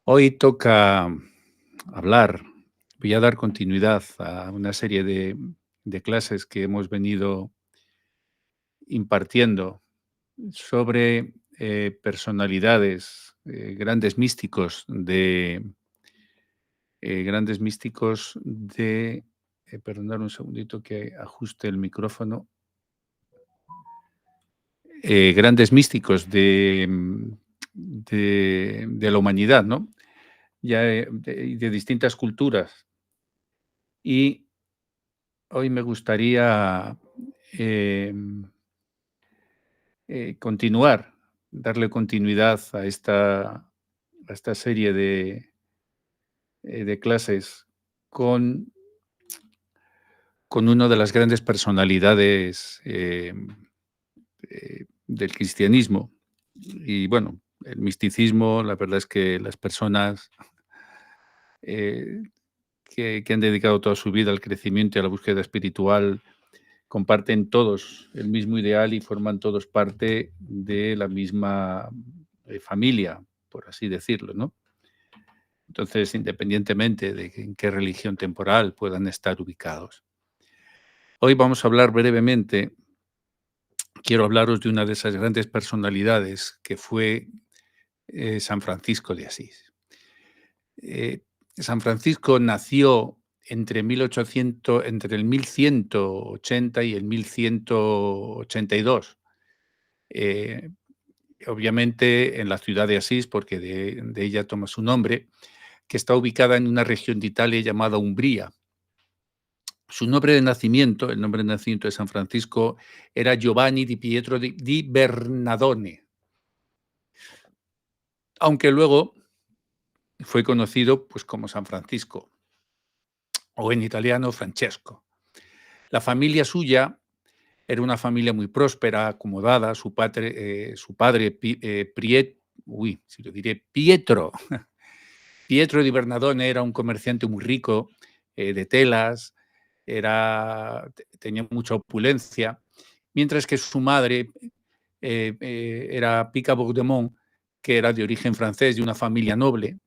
Hoy toca hablar, voy a dar continuidad a una serie de clases que hemos venido impartiendo sobre personalidades, grandes místicos de, perdonad un segundito que ajuste el micrófono, grandes místicos de la humanidad, ¿no? Ya de distintas culturas. Y hoy me gustaría em, continuar, darle continuidad a esta serie de clases con, con una de las grandes personalidades del cristianismo. Y bueno, el misticismo, la verdad es que las personas eh, que han dedicado toda su vida al crecimiento y a la búsqueda espiritual comparten todos el mismo ideal y forman todos parte de la misma familia, por así decirlo, ¿no? Entonces, independientemente de en qué religión temporal puedan estar ubicados. Hoy vamos a hablar brevemente, quiero hablaros de una de esas grandes personalidades que fue San Francisco de Asís. Eh, San Francisco nació entre el 1180 y el 1182. Eh, Obviamente en la ciudad de Asís, porque de ella toma su nombre, que está ubicada en una región de Italia llamada Umbría. Su nombre de nacimiento, el nombre de nacimiento de San Francisco, era Giovanni di Pietro di Bernardone, aunque luego fue conocido pues, como San Francisco, o en italiano Francesco. La familia suya era una familia muy próspera, acomodada. Su padre si lo diré, Pietro di Bernardone era un comerciante muy rico de telas, tenía mucha opulencia, mientras que su madre era Pica Bourdemont, que era de origen francés, de una familia noble,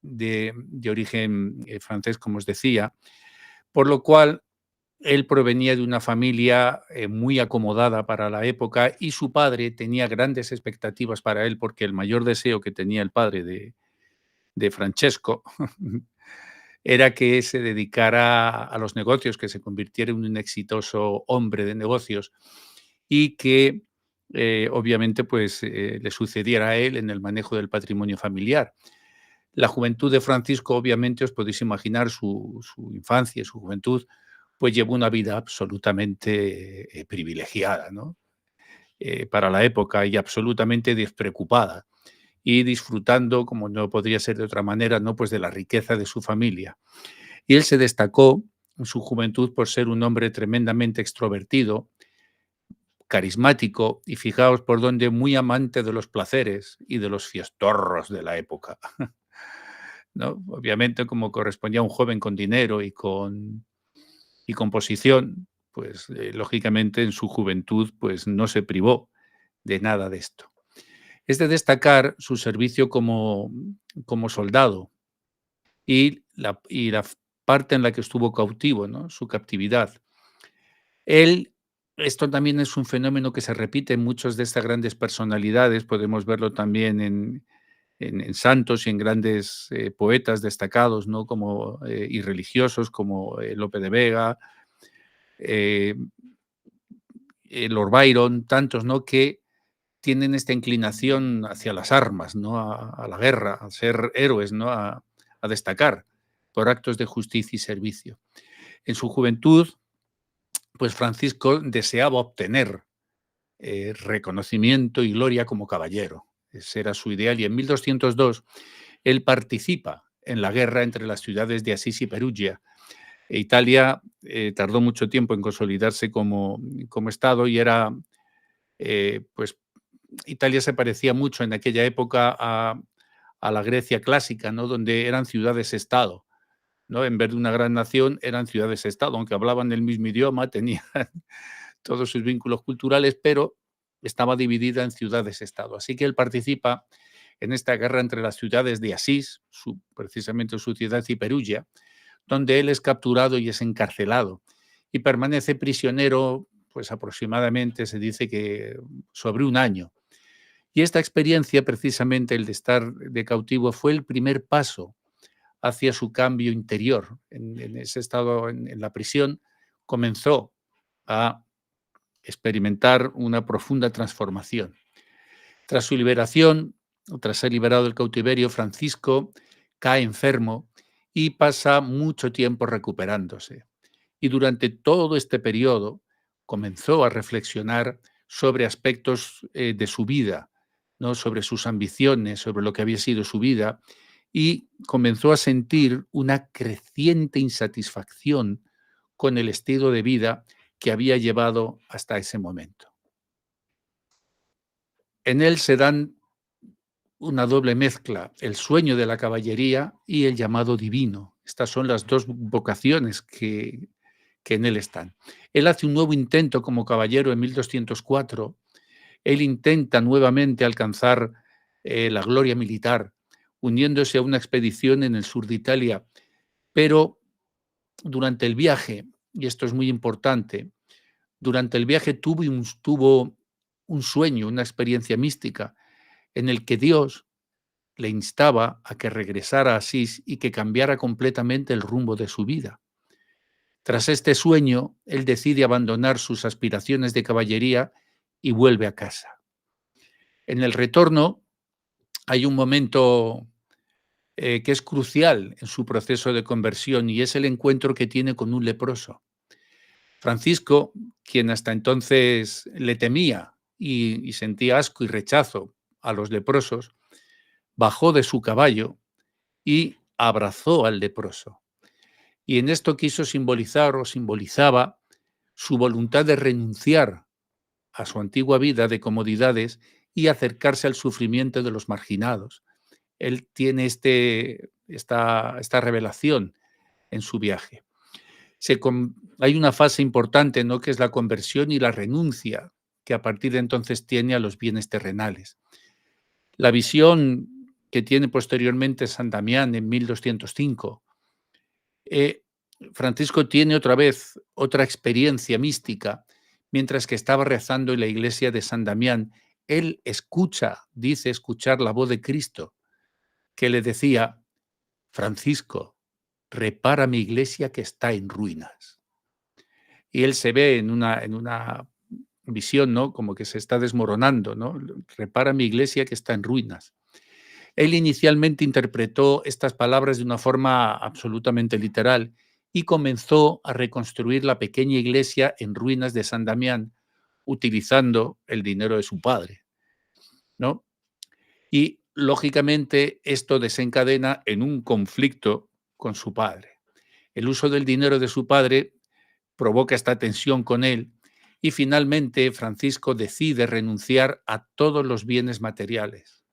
de origen francés, como os decía, por lo cual él provenía de una familia muy acomodada para la época y su padre tenía grandes expectativas para él porque el mayor deseo que tenía el padre de Francesco era que se dedicara a los negocios, que se convirtiera en un exitoso hombre de negocios y que obviamente pues le sucediera a él en el manejo del patrimonio familiar. La juventud de Francisco, obviamente, os podéis imaginar su infancia y su juventud, pues llevó una vida absolutamente privilegiada, ¿no? Para la época y absolutamente despreocupada y disfrutando, como no podría ser de otra manera, ¿no? Pues de la riqueza de su familia. Y él se destacó en su juventud por ser un hombre tremendamente extrovertido, carismático y fijaos por dónde muy amante de los placeres y de los fiestorros de la época, ¿no? Obviamente, como correspondía a un joven con dinero y con posición, pues lógicamente en su juventud pues no se privó de nada de esto. Es de destacar su servicio como soldado y la parte en la que estuvo cautivo, ¿no? Su captividad. Él, esto también es un fenómeno que se repite en muchas de estas grandes personalidades, podemos verlo también en santos y en grandes poetas destacados, ¿no? Y religiosos como Lope de Vega, eh, Lord Byron, tantos, ¿no? Que tienen esta inclinación hacia las armas, ¿no? A la guerra, a ser héroes, ¿no? A destacar por actos de justicia y servicio. En su juventud, pues Francisco deseaba obtener reconocimiento y gloria como caballero. Ese era su ideal y en 1202 él participa en la guerra entre las ciudades de Asís y Perugia. Italia tardó mucho tiempo en consolidarse como Estado y pues Italia se parecía mucho en aquella época a la Grecia clásica, ¿no? Donde eran ciudades-estado, ¿no? En vez de una gran nación, eran ciudades-estado, aunque hablaban el mismo idioma, tenían todos sus vínculos culturales, pero estaba dividida en ciudades-estado. Así que él participa en esta guerra entre las ciudades de Asís, precisamente su ciudad, y Perugia, donde él es capturado y es encarcelado y permanece prisionero, pues aproximadamente se dice que sobre un año. Y esta experiencia, precisamente el de estar de cautivo, fue el primer paso hacia su cambio interior. En ese estado, en la prisión, comenzó a experimentar una profunda transformación. Tras su liberación, tras ser liberado del cautiverio, Francisco cae enfermo y pasa mucho tiempo recuperándose. Y durante todo este periodo comenzó a reflexionar sobre aspectos de su vida, ¿no? Sobre sus ambiciones, sobre lo que había sido su vida, y comenzó a sentir una creciente insatisfacción con el estilo de vida que había llevado hasta ese momento. En él se dan una doble mezcla, el sueño de la caballería y el llamado divino. Estas son las dos vocaciones que en él están. Él hace un nuevo intento como caballero en 1204. Él intenta nuevamente alcanzar la gloria militar, uniéndose a una expedición en el sur de Italia, pero durante el viaje, y esto es muy importante, durante el viaje tuvo un sueño, una experiencia mística, en el que Dios le instaba a que regresara a Asís y que cambiara completamente el rumbo de su vida. Tras este sueño, él decide abandonar sus aspiraciones de caballería y vuelve a casa. En el retorno hay un momento que es crucial en su proceso de conversión y es el encuentro que tiene con un leproso. Francisco, quien hasta entonces le temía y sentía asco y rechazo a los leprosos, bajó de su caballo y abrazó al leproso. Y en esto quiso simbolizar o simbolizaba su voluntad de renunciar a su antigua vida de comodidades y acercarse al sufrimiento de los marginados. Él tiene esta revelación en su viaje. Hay una fase importante, ¿no?, que es la conversión y la renuncia, que a partir de entonces tiene a los bienes terrenales. La visión que tiene posteriormente San Damián en 1205, Francisco tiene otra vez otra experiencia mística. Mientras que estaba rezando en la iglesia de San Damián, él dice escuchar la voz de Cristo, que le decía: Francisco, repara mi iglesia que está en ruinas. Y él se ve en una visión, ¿no?, como que se está desmoronando, ¿no? Repara mi iglesia que está en ruinas. Él inicialmente interpretó estas palabras de una forma absolutamente literal y comenzó a reconstruir la pequeña iglesia en ruinas de San Damián, utilizando el dinero de su padre, ¿no? Y, lógicamente, esto desencadena en un conflicto con su padre. El uso del dinero de su padre provoca esta tensión con él y, finalmente, Francisco decide renunciar a todos los bienes materiales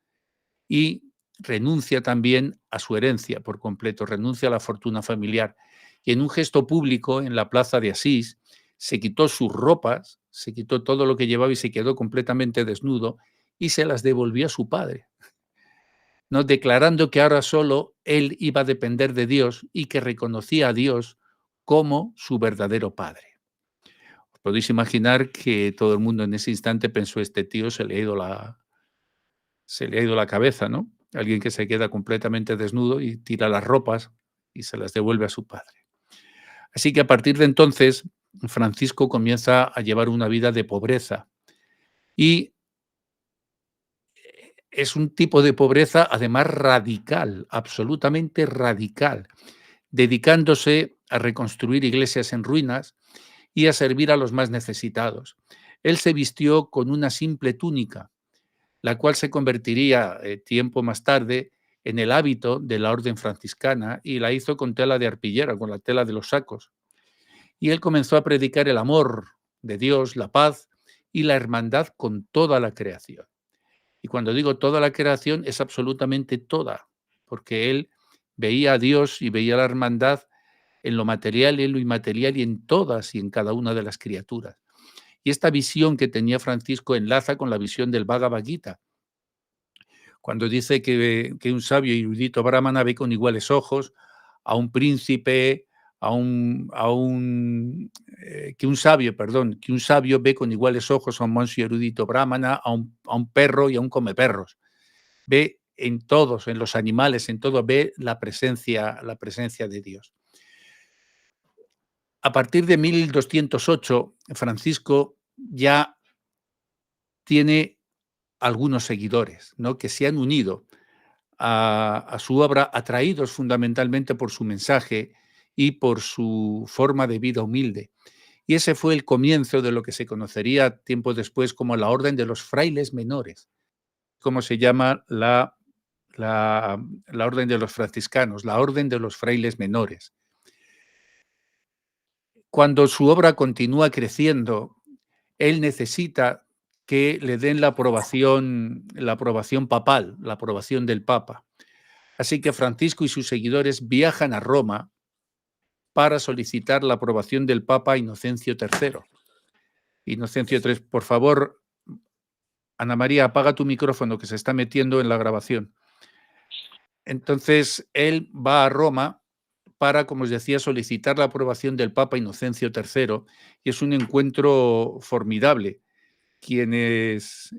y renuncia también a su herencia por completo, renuncia a la fortuna familiar. Y en un gesto público en la plaza de Asís se quitó sus ropas, se quitó todo lo que llevaba y se quedó completamente desnudo y se las devolvió a su padre, ¿no?, declarando que ahora solo él iba a depender de Dios y que reconocía a Dios como su verdadero padre. Os podéis imaginar que todo el mundo en ese instante pensó: este tío se le ha ido la cabeza, ¿no? Alguien que se queda completamente desnudo y tira las ropas y se las devuelve a su padre. Así que a partir de entonces, Francisco comienza a llevar una vida de pobreza y es un tipo de pobreza además radical, absolutamente radical, dedicándose a reconstruir iglesias en ruinas y a servir a los más necesitados. Él se vistió con una simple túnica, la cual se convertiría tiempo más tarde en el hábito de la orden franciscana, y la hizo con tela de arpillera, con la tela de los sacos. Y él comenzó a predicar el amor de Dios, la paz y la hermandad con toda la creación. Y cuando digo toda la creación, es absolutamente toda, porque él veía a Dios y veía la hermandad en lo material, en lo inmaterial y en todas y en cada una de las criaturas. Y esta visión que tenía Francisco enlaza con la visión del Bhagavad Gita, cuando dice que un sabio y erudito brahmana ve con iguales ojos a un príncipe, que un sabio, perdón, que un sabio ve con iguales ojos a un manso y erudito brahmana, a un perro y a un comeperros. Ve en todos, en los animales, en todo, ve la presencia de Dios. A partir de 1208, Francisco ya tiene algunos seguidores, ¿no?, que se han unido a su obra, atraídos fundamentalmente por su mensaje y por su forma de vida humilde. Y ese fue el comienzo de lo que se conocería tiempo después como la Orden de los Frailes Menores, como se llama la Orden de los Franciscanos, la Orden de los Frailes Menores. Cuando su obra continúa creciendo, él necesita que le den la aprobación papal, la aprobación del Papa. Así que Francisco y sus seguidores viajan a Roma para solicitar la aprobación del Papa Inocencio III. Inocencio III, por favor, Ana María, apaga tu micrófono que se está metiendo en la grabación. Entonces, él va a Roma para, como os decía, solicitar la aprobación del Papa Inocencio III, y es un encuentro formidable. Quienes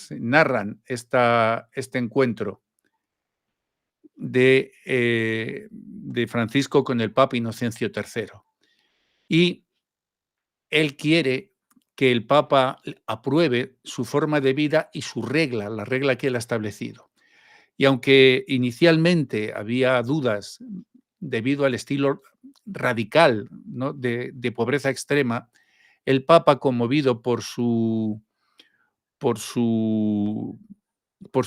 narran este encuentro de Francisco con el Papa Inocencio III. Y él quiere que el Papa apruebe su forma de vida y su regla, la regla que él ha establecido. Y aunque inicialmente había dudas debido al estilo radical, ¿no?, de pobreza extrema, el Papa, conmovido por su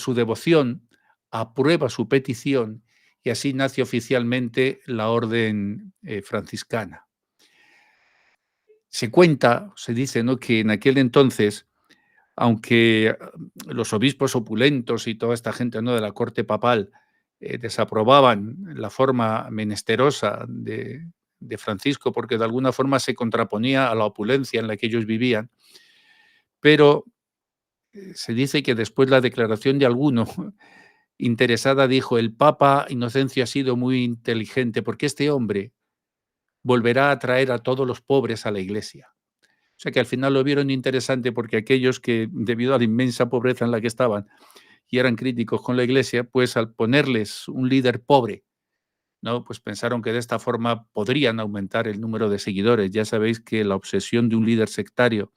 devoción, aprueba su petición y así nace oficialmente la orden franciscana. Se cuenta, se dice, ¿no?, que en aquel entonces, aunque los obispos opulentos y toda esta gente, ¿no?, de la corte papal desaprobaban la forma menesterosa de Francisco, porque de alguna forma se contraponía a la opulencia en la que ellos vivían, pero se dice que después la declaración de alguno interesada dijo: el Papa Inocencio ha sido muy inteligente porque este hombre volverá a atraer a todos los pobres a la Iglesia. O sea que al final lo vieron interesante porque aquellos que, debido a la inmensa pobreza en la que estaban y eran críticos con la Iglesia, pues al ponerles un líder pobre, ¿no?, pues pensaron que de esta forma podrían aumentar el número de seguidores. Ya sabéis que la obsesión de un líder sectario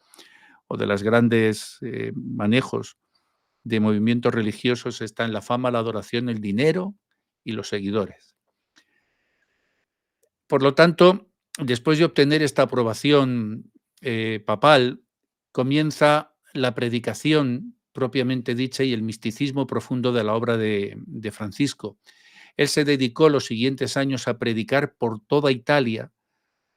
o de los grandes manejos de movimientos religiosos está en la fama, la adoración, el dinero y los seguidores. Por lo tanto, después de obtener esta aprobación papal, comienza la predicación propiamente dicha y el misticismo profundo de la obra de Francisco. Él se dedicó los siguientes años a predicar por toda Italia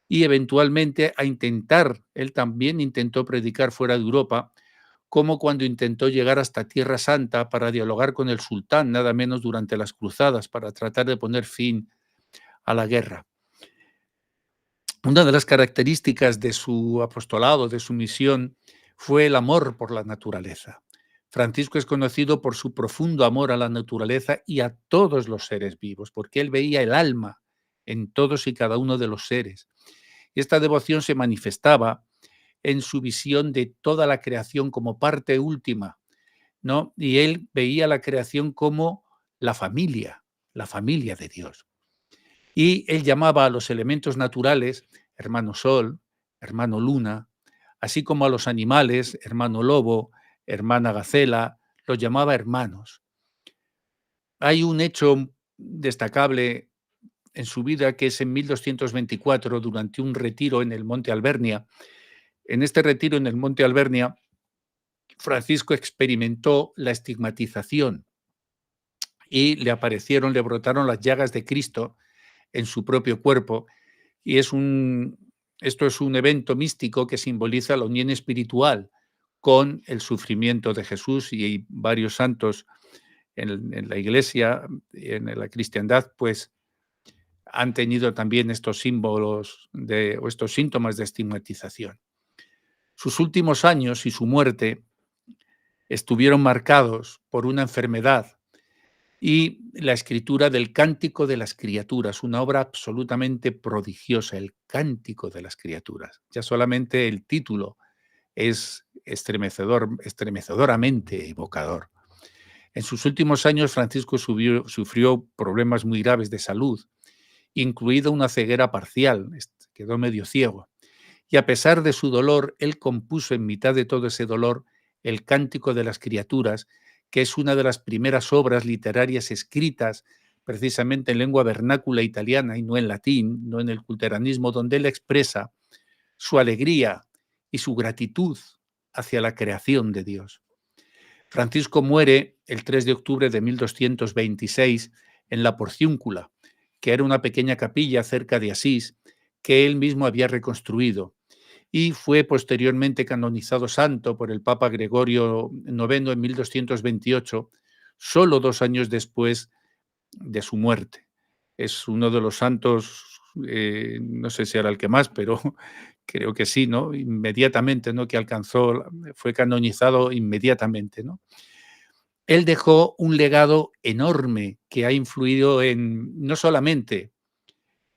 y eventualmente él también intentó predicar fuera de Europa, como cuando intentó llegar hasta Tierra Santa para dialogar con el sultán, nada menos durante las cruzadas, para tratar de poner fin a la guerra. Una de las características de su apostolado, de su misión, fue el amor por la naturaleza. Francisco es conocido por su profundo amor a la naturaleza y a todos los seres vivos, porque él veía el alma en todos y cada uno de los seres. Y esta devoción se manifestaba en su visión de toda la creación como parte última, ¿no? Y él veía la creación como la familia de Dios. Y él llamaba a los elementos naturales hermano sol, hermano luna, así como a los animales, hermano lobo, hermana gacela, los llamaba hermanos. Hay un hecho destacable en su vida que es en 1224, durante un retiro en el Monte Albernia. En este retiro en el Monte Albernia, Francisco experimentó la estigmatización y le brotaron las llagas de Cristo en su propio cuerpo, y esto es un evento místico que simboliza la unión espiritual con el sufrimiento de Jesús, y hay varios santos en la Iglesia, en la cristiandad, pues han tenido también estos símbolos o estos síntomas de estigmatización. Sus últimos años y su muerte estuvieron marcados por una enfermedad y la escritura del Cántico de las Criaturas, una obra absolutamente prodigiosa, el Cántico de las Criaturas. Ya solamente el título es estremecedoramente evocador. En sus últimos años, Francisco sufrió problemas muy graves de salud, incluida una ceguera parcial, quedó medio ciego. Y a pesar de su dolor, él compuso en mitad de todo ese dolor el Cántico de las Criaturas, que es una de las primeras obras literarias escritas precisamente en lengua vernácula italiana y no en latín, no en el culteranismo, donde él expresa su alegría y su gratitud hacia la creación de Dios. Francisco muere el 3 de octubre de 1226 en la Porciúncula, que era una pequeña capilla cerca de Asís que él mismo había reconstruido, y fue posteriormente canonizado santo por el Papa Gregorio IX en 1228, solo 2 años después de su muerte. Es uno de los santos, no sé si era el que más, pero creo que sí, ¿no? Inmediatamente, ¿no? Que fue canonizado inmediatamente, ¿no? Él dejó un legado enorme que ha influido no solamente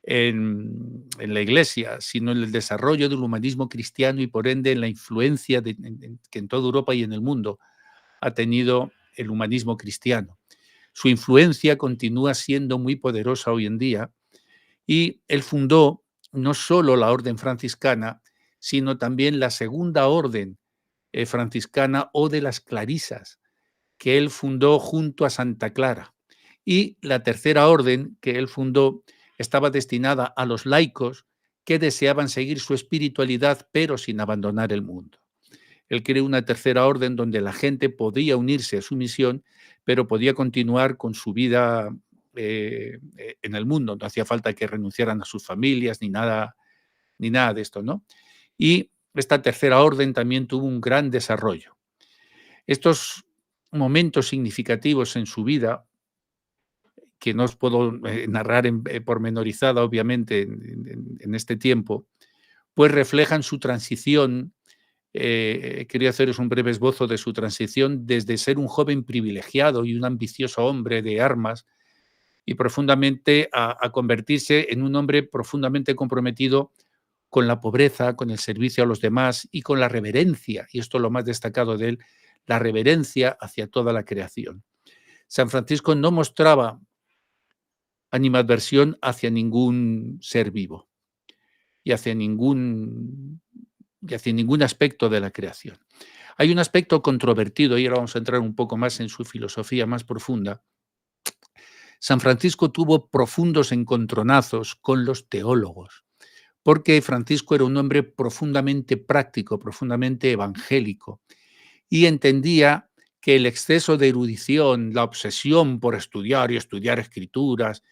en la Iglesia, sino en el desarrollo del humanismo cristiano y por ende en la influencia que en toda Europa y en el mundo ha tenido el humanismo cristiano. Su influencia continúa siendo muy poderosa hoy en día y él fundó no solo la orden franciscana, sino también la segunda orden franciscana o de las clarisas, que él fundó junto a Santa Clara. Y la tercera orden que él fundó estaba destinada a los laicos que deseaban seguir su espiritualidad pero sin abandonar el mundo. Él creó una tercera orden donde la gente podía unirse a su misión, pero podía continuar con su vida en el mundo. No hacía falta que renunciaran a sus familias ni nada de esto, ¿no? Y esta tercera orden también tuvo un gran desarrollo. Estos momentos significativos en su vida, que no os puedo narrar pormenorizada, obviamente, en este tiempo, pues reflejan su transición. Quería haceros un breve esbozo de su transición desde ser un joven privilegiado y un ambicioso hombre de armas y profundamente a convertirse en un hombre profundamente comprometido con la pobreza, con el servicio a los demás y con la reverencia, y esto es lo más destacado de él, la reverencia hacia toda la creación. San Francisco no mostraba animadversión hacia ningún ser vivo y hacia ningún aspecto de la creación. Hay un aspecto controvertido, y ahora vamos a entrar un poco más en su filosofía más profunda. San Francisco tuvo profundos encontronazos con los teólogos, porque Francisco era un hombre profundamente práctico, profundamente evangélico, y entendía que el exceso de erudición, la obsesión por estudiar y estudiar escrituras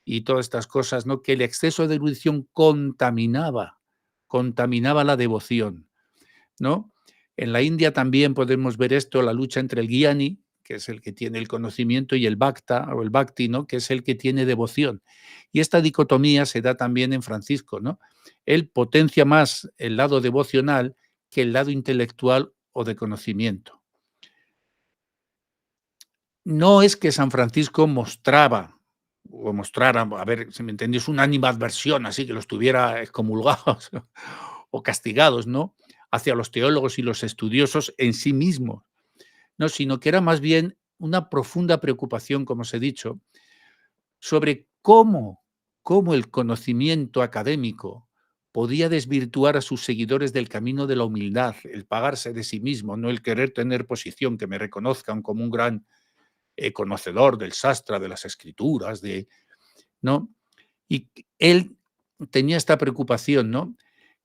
y todas estas cosas, ¿no? Que el exceso de erudición contaminaba la devoción, ¿no? En la India también podemos ver esto, la lucha entre el Gyani, que es el que tiene el conocimiento, y el Bhakta o el Bhakti, ¿no? Que es el que tiene devoción. Y esta dicotomía se da también en Francisco, ¿no? Él potencia más el lado devocional que el lado intelectual o de conocimiento. No es que San Francisco mostrara, a ver si me entendéis, una animadversión, así que los tuviera excomulgados o castigados, ¿no? Hacia los teólogos y los estudiosos en sí mismos, no, sino que era más bien una profunda preocupación, como os he dicho, sobre cómo el conocimiento académico podía desvirtuar a sus seguidores del camino de la humildad, el pagarse de sí mismo, no el querer tener posición, que me reconozcan como un gran conocedor del sastra, de las escrituras, ¿no? Y él tenía esta preocupación, ¿no?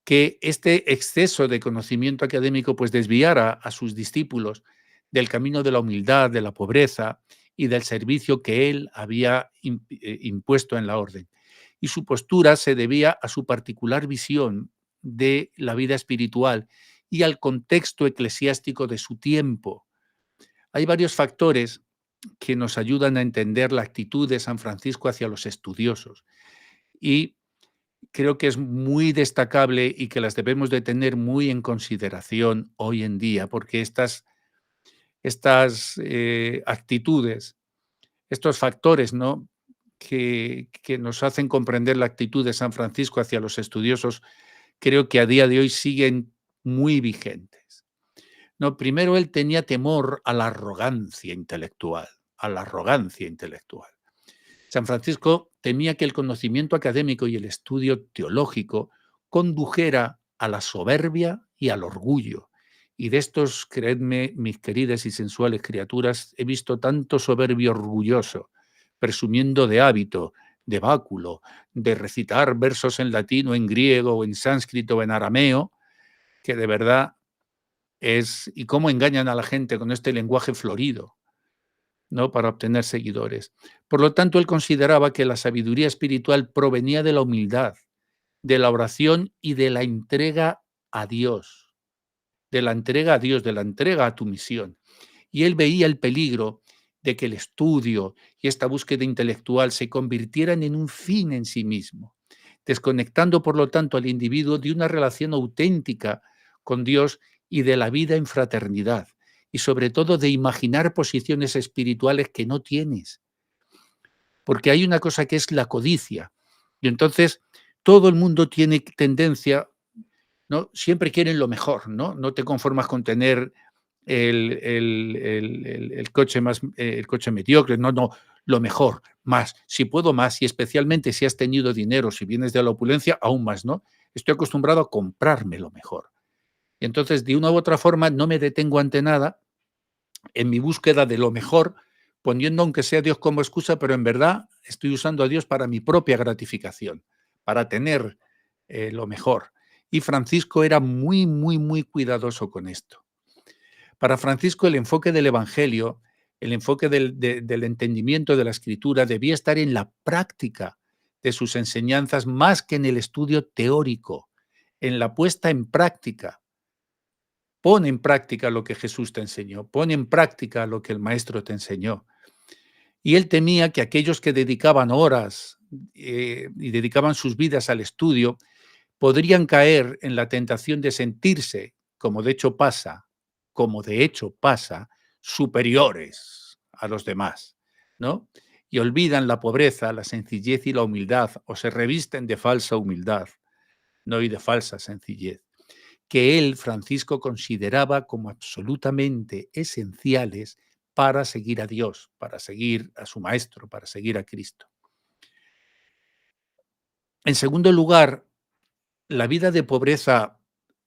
Que este exceso de conocimiento académico pues desviara a sus discípulos del camino de la humildad, de la pobreza y del servicio que él había impuesto en la orden. Y su postura se debía a su particular visión de la vida espiritual y al contexto eclesiástico de su tiempo. Hay varios factores que nos ayudan a entender la actitud de San Francisco hacia los estudiosos. Y creo que es muy destacable y que las debemos de tener muy en consideración hoy en día, porque estas actitudes, estos factores, ¿no? Que nos hacen comprender la actitud de San Francisco hacia los estudiosos, creo que a día de hoy siguen muy vigentes. No, primero él tenía temor a la arrogancia intelectual, a la arrogancia intelectual. San Francisco temía que el conocimiento académico y el estudio teológico condujera a la soberbia y al orgullo. Y de estos, creedme, mis queridas y sensuales criaturas, he visto tanto soberbio orgulloso, presumiendo de hábito, de báculo, de recitar versos en latín o en griego o en sánscrito o en arameo, que de verdad es, y cómo engañan a la gente con este lenguaje florido, ¿no? Para obtener seguidores. Por lo tanto, él consideraba que la sabiduría espiritual provenía de la humildad, de la oración y de la entrega a Dios, de la entrega a Dios, de la entrega a tu misión. Y él veía el peligro de que el estudio y esta búsqueda intelectual se convirtieran en un fin en sí mismo, desconectando, por lo tanto, al individuo de una relación auténtica con Dios y de la vida en fraternidad, y sobre todo de imaginar posiciones espirituales que no tienes. Porque hay una cosa que es la codicia, y entonces todo el mundo tiene tendencia, ¿no? Siempre quieren lo mejor, ¿no? No te conformas con tener el coche más, el coche mediocre, no, no, lo mejor, más, si puedo más, y especialmente si has tenido dinero, si vienes de la opulencia, aún más, ¿no? Estoy acostumbrado a comprarme lo mejor. Y entonces, de una u otra forma, no me detengo ante nada en mi búsqueda de lo mejor, poniendo aunque sea Dios como excusa, pero en verdad estoy usando a Dios para mi propia gratificación, para tener lo mejor. Y Francisco era muy, muy, muy cuidadoso con esto. Para Francisco el enfoque del Evangelio, el enfoque del entendimiento de la Escritura debía estar en la práctica de sus enseñanzas más que en el estudio teórico, en la puesta en práctica. Pon en práctica lo que Jesús te enseñó, pon en práctica lo que el Maestro te enseñó. Y él temía que aquellos que dedicaban horas y dedicaban sus vidas al estudio podrían caer en la tentación de sentirse, como de hecho pasa, superiores a los demás, ¿no? Y olvidan la pobreza, la sencillez y la humildad, o se revisten de falsa humildad, ¿no? Y de falsa sencillez, que él, Francisco, consideraba como absolutamente esenciales para seguir a Dios, para seguir a su Maestro, para seguir a Cristo. En segundo lugar, la vida de pobreza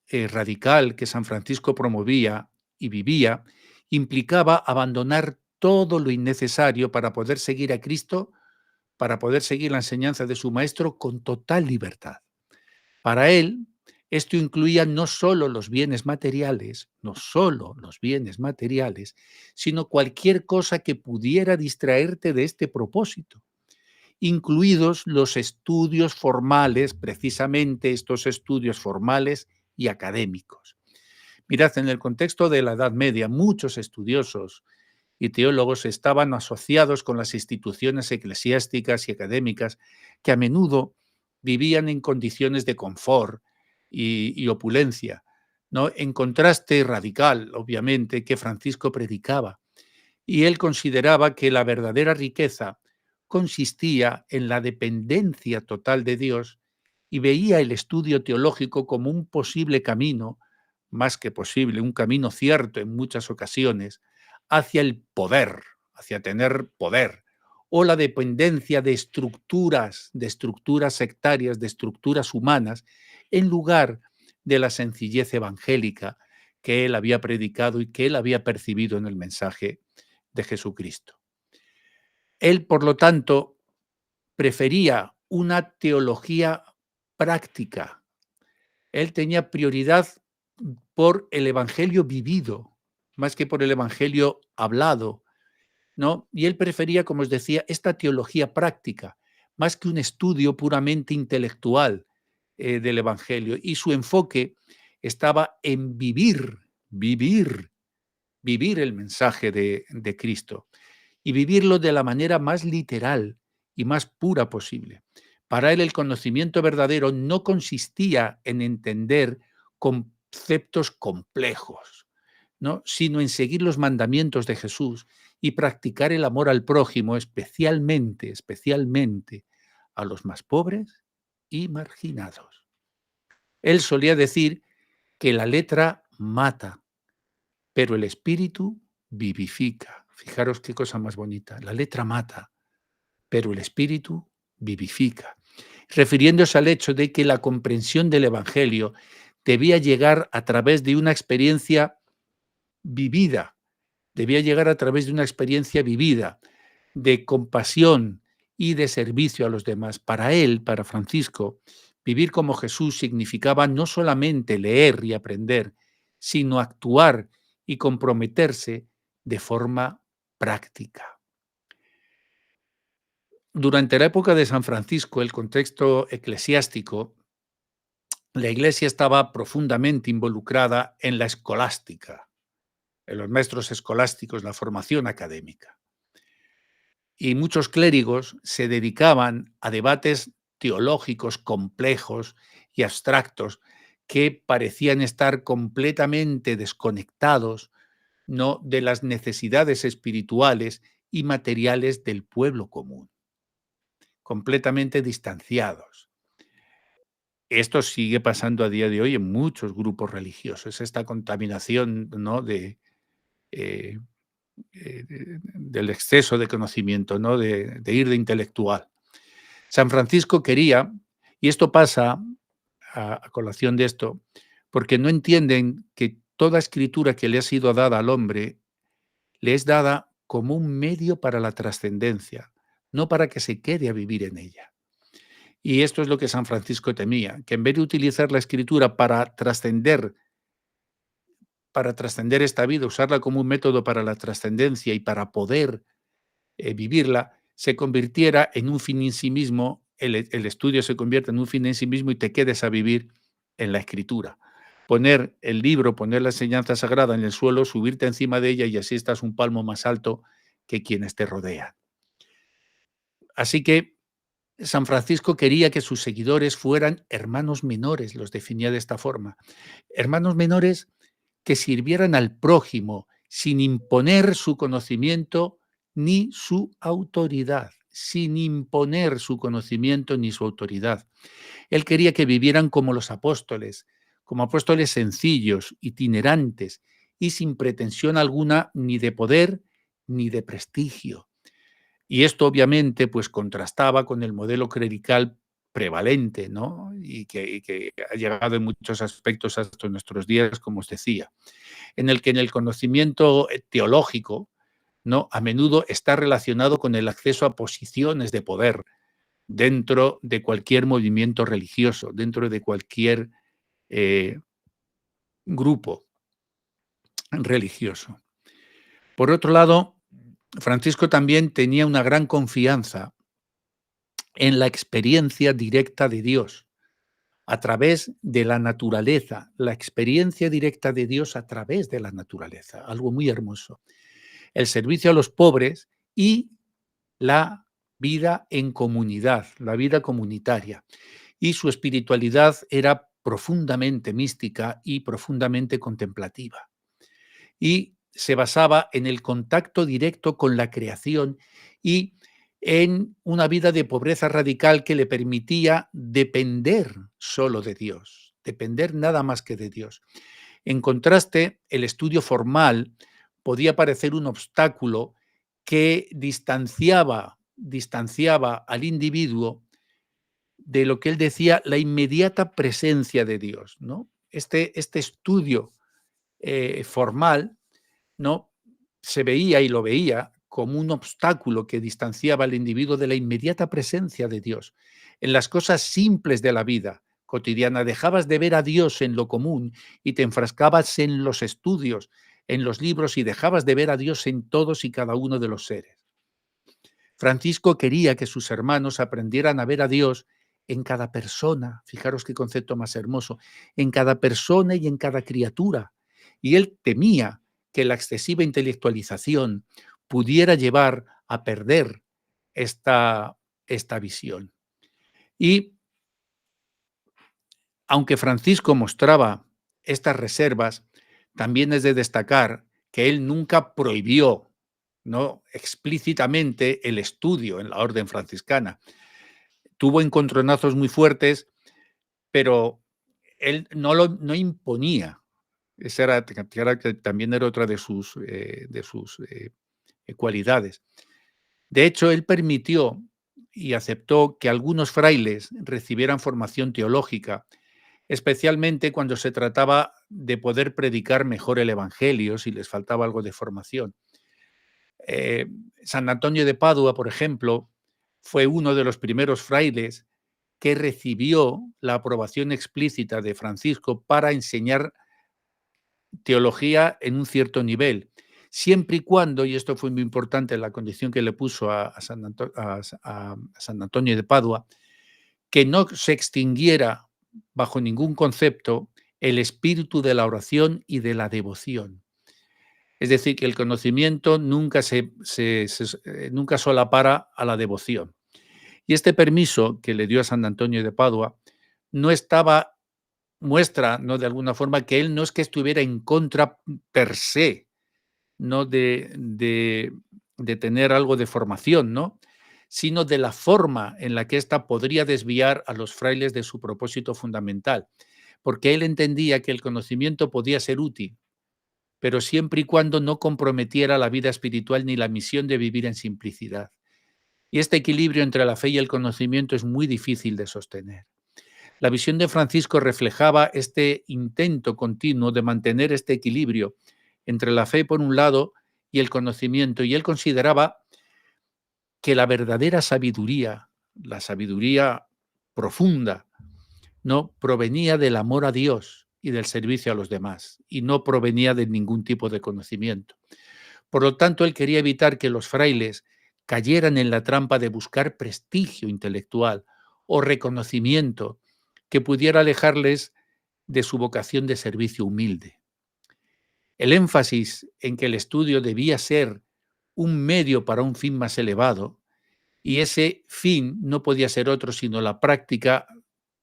radical que San Francisco promovía y vivía implicaba abandonar todo lo innecesario para poder seguir a Cristo, para poder seguir la enseñanza de su Maestro con total libertad. Para él, esto incluía no solo los bienes materiales, no solo los bienes materiales, sino cualquier cosa que pudiera distraerte de este propósito, incluidos los estudios formales, precisamente estos estudios formales y académicos. Mirad, en el contexto de la Edad Media, muchos estudiosos y teólogos estaban asociados con las instituciones eclesiásticas y académicas que a menudo vivían en condiciones de confort y opulencia, ¿no? En contraste radical, obviamente, que Francisco predicaba. Y él consideraba que la verdadera riqueza consistía en la dependencia total de Dios y veía el estudio teológico como un posible camino, más que posible, un camino cierto en muchas ocasiones, hacia el poder, hacia tener poder, o la dependencia de estructuras sectarias, de estructuras humanas, en lugar de la sencillez evangélica que él había predicado y que él había percibido en el mensaje de Jesucristo. Él, por lo tanto, prefería una teología práctica. Él tenía prioridad por el evangelio vivido, más que por el evangelio hablado, ¿no? Y él prefería, como os decía, esta teología práctica, más que un estudio puramente intelectual del evangelio. Y su enfoque estaba en vivir el mensaje de Cristo y vivirlo de la manera más literal y más pura posible. Para él el conocimiento verdadero no consistía en entender conceptos complejos, ¿no? Sino en seguir los mandamientos de Jesús y practicar el amor al prójimo, especialmente a los más pobres y marginados. Él solía decir que la letra mata, pero el espíritu vivifica. Fijaros qué cosa más bonita. La letra mata, pero el espíritu vivifica. Refiriéndose al hecho de que la comprensión del Evangelio debía llegar a través de una experiencia vivida, de compasión y de servicio a los demás. Para él, para Francisco, vivir como Jesús significaba no solamente leer y aprender, sino actuar y comprometerse de forma práctica. Durante la época de San Francisco, el contexto eclesiástico, la Iglesia estaba profundamente involucrada en la escolástica, en los maestros escolásticos, la formación académica. Y muchos clérigos se dedicaban a debates teológicos complejos y abstractos que parecían estar completamente desconectados, ¿no?, de las necesidades espirituales y materiales del pueblo común, completamente distanciados. Esto sigue pasando a día de hoy en muchos grupos religiosos, esta contaminación, ¿no?, eh, del exceso de conocimiento, ¿no?, de ir de intelectual. San Francisco quería, y esto pasa a colación de esto, porque no entienden que toda escritura que le ha sido dada al hombre le es dada como un medio para la trascendencia, no para que se quede a vivir en ella. Y esto es lo que San Francisco temía, que en vez de utilizar la escritura para trascender esta vida, usarla como un método para la trascendencia y para poder vivirla, se convirtiera en un fin en sí mismo, el estudio se convierte en un fin en sí mismo y te quedes a vivir en la escritura. Poner el libro, poner la enseñanza sagrada en el suelo, subirte encima de ella y así estás un palmo más alto que quienes te rodean. Así que San Francisco quería que sus seguidores fueran hermanos menores, los definía de esta forma. Hermanos menores que sirvieran al prójimo sin imponer su conocimiento ni su autoridad, sin imponer su conocimiento ni su autoridad. Él quería que vivieran como los apóstoles, como apóstoles sencillos, itinerantes y sin pretensión alguna ni de poder ni de prestigio. Y esto obviamente pues contrastaba con el modelo clerical prevalente, ¿no? Y que ha llegado en muchos aspectos hasta nuestros días, como os decía, en el que en el conocimiento teológico, ¿no?, a menudo está relacionado con el acceso a posiciones de poder dentro de cualquier movimiento religioso, dentro de cualquier eh, grupo religioso. Por otro lado, Francisco también tenía una gran confianza en la experiencia directa de Dios a través de la naturaleza, la experiencia directa de Dios a través de la naturaleza, algo muy hermoso. El servicio a los pobres y la vida en comunidad, la vida comunitaria. Y su espiritualidad era profundamente mística y profundamente contemplativa. Y se basaba en el contacto directo con la creación y en una vida de pobreza radical que le permitía depender solo de Dios, depender nada más que de Dios. En contraste, el estudio formal podía parecer un obstáculo que distanciaba al individuo de lo que él decía, la inmediata presencia de Dios, ¿no? Este estudio formal, ¿no?, se veía y lo veía como un obstáculo que distanciaba al individuo de la inmediata presencia de Dios. En las cosas simples de la vida cotidiana dejabas de ver a Dios en lo común y te enfrascabas en los estudios, en los libros y dejabas de ver a Dios en todos y cada uno de los seres. Francisco quería que sus hermanos aprendieran a ver a Dios en cada persona, fijaros qué concepto más hermoso, en cada persona y en cada criatura. Y él temía que la excesiva intelectualización pudiera llevar a perder esta visión. Y aunque Francisco mostraba estas reservas, también es de destacar que él nunca prohibió, ¿no?, explícitamente el estudio en la orden franciscana. Tuvo encontronazos muy fuertes, pero él no imponía. Esa era, que también era otra de sus cualidades. De hecho, él permitió y aceptó que algunos frailes recibieran formación teológica, especialmente cuando se trataba de poder predicar mejor el Evangelio, si les faltaba algo de formación. Eh, San Antonio de Padua, por ejemplo, fue uno de los primeros frailes que recibió la aprobación explícita de Francisco para enseñar teología en un cierto nivel, siempre y cuando, y esto fue muy importante, la condición que le puso a San Antonio de Padua, que no se extinguiera bajo ningún concepto el espíritu de la oración y de la devoción. Es decir, que el conocimiento nunca solapara a la devoción. Y este permiso que le dio a San Antonio de Padua no estaba, muestra, ¿no?, de alguna forma, que él no es que estuviera en contra per se, ¿no?, de tener algo de formación, ¿no?, sino de la forma en la que ésta podría desviar a los frailes de su propósito fundamental, porque él entendía que el conocimiento podía ser útil, pero siempre y cuando no comprometiera la vida espiritual ni la misión de vivir en simplicidad. Y este equilibrio entre la fe y el conocimiento es muy difícil de sostener. La visión de Francisco reflejaba este intento continuo de mantener este equilibrio entre la fe por un lado y el conocimiento, y él consideraba que la verdadera sabiduría, la sabiduría profunda, no provenía del amor a Dios y del servicio a los demás, y no provenía de ningún tipo de conocimiento. Por lo tanto, él quería evitar que los frailes cayeran en la trampa de buscar prestigio intelectual o reconocimiento que pudiera alejarles de su vocación de servicio humilde. El énfasis en que el estudio debía ser un medio para un fin más elevado, y ese fin no podía ser otro sino la práctica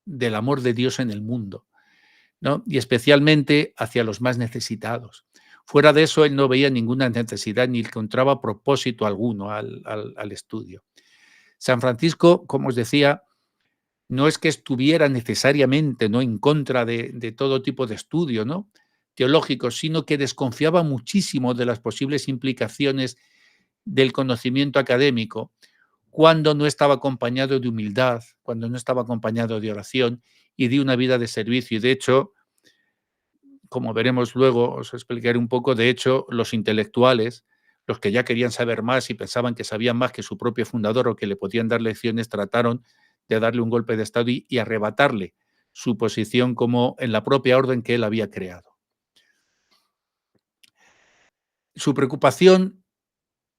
del amor de Dios en el mundo, ¿no?, y especialmente hacia los más necesitados. Fuera de eso, él no veía ninguna necesidad ni encontraba propósito alguno al estudio. San Francisco, como os decía, no es que estuviera necesariamente, ¿no?, en contra de todo tipo de estudio, ¿no?, teológico, sino que desconfiaba muchísimo de las posibles implicaciones del conocimiento académico cuando no estaba acompañado de humildad, cuando no estaba acompañado de oración y de una vida de servicio. Y de hecho, como veremos luego, os explicaré un poco, de hecho, los intelectuales, los que ya querían saber más y pensaban que sabían más que su propio fundador o que le podían dar lecciones, trataron de darle un golpe de estado y arrebatarle su posición como en la propia orden que él había creado. Su preocupación,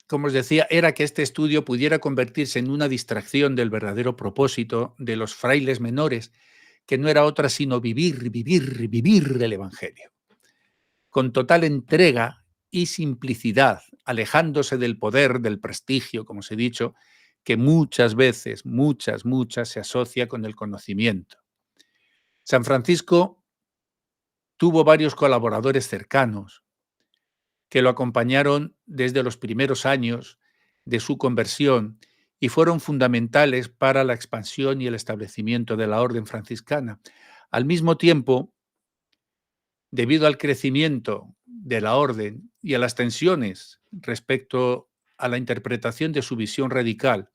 como os decía, era que este estudio pudiera convertirse en una distracción del verdadero propósito de los frailes menores, que no era otra sino vivir, vivir, vivir el Evangelio, con total entrega y simplicidad, alejándose del poder, del prestigio, como os he dicho, que muchas veces, muchas se asocia con el conocimiento. San Francisco tuvo varios colaboradores cercanos que lo acompañaron desde los primeros años de su conversión y fueron fundamentales para la expansión y el establecimiento de la orden franciscana. Al mismo tiempo, debido al crecimiento de la orden y a las tensiones respecto a la interpretación de su visión radical,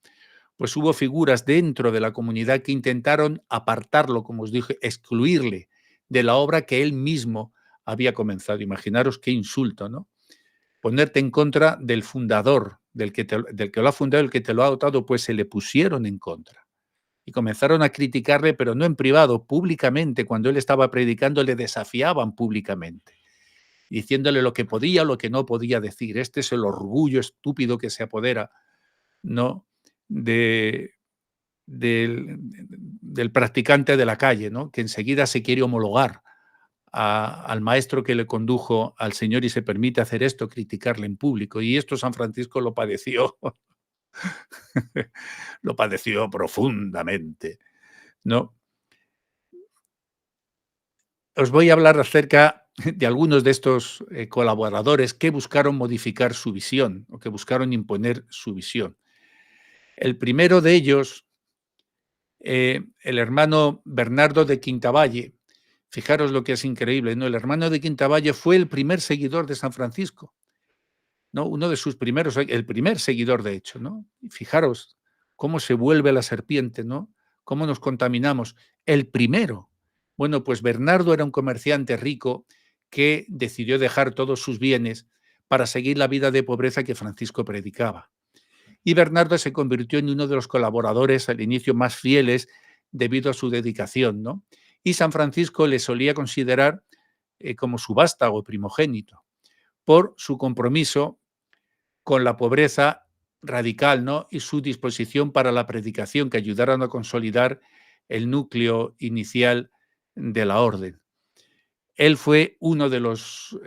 pues hubo figuras dentro de la comunidad que intentaron apartarlo, como os dije, excluirle de la obra que él mismo había comenzado. Imaginaros qué insulto, ¿no? Ponerte en contra del fundador, del que lo ha fundado, el que te lo ha dotado, pues se le pusieron en contra. Y comenzaron a criticarle, pero no en privado, públicamente. Cuando él estaba predicando, le desafiaban públicamente, diciéndole lo que podía o lo que no podía decir. Este es el orgullo estúpido que se apodera, ¿no?, del practicante de la calle, ¿no?, que enseguida se quiere homologar al maestro que le condujo al Señor y se permite hacer esto, criticarle en público. Y esto San Francisco lo padeció, lo padeció profundamente, ¿no? os voy a hablar acerca de algunos de estos colaboradores que buscaron modificar su visión o que buscaron imponer su visión. El primero de ellos, el hermano Bernardo de Quintavalle. Fijaros lo que es increíble, ¿no? El hermano de Quintavalle fue el primer seguidor de San Francisco, ¿no? Uno de sus primeros, el primer seguidor, de hecho, ¿no? Y fijaros cómo se vuelve la serpiente, ¿no? Cómo nos contaminamos. El primero. Bueno, pues Bernardo era un comerciante rico que decidió dejar todos sus bienes para seguir la vida de pobreza que Francisco predicaba. Y Bernardo se convirtió en uno de los colaboradores al inicio más fieles debido a su dedicación, ¿no? Y San Francisco le solía considerar como su vástago primogénito por su compromiso con la pobreza radical, ¿no? Y su disposición para la predicación que ayudaron a consolidar el núcleo inicial de la orden. Él fue uno de los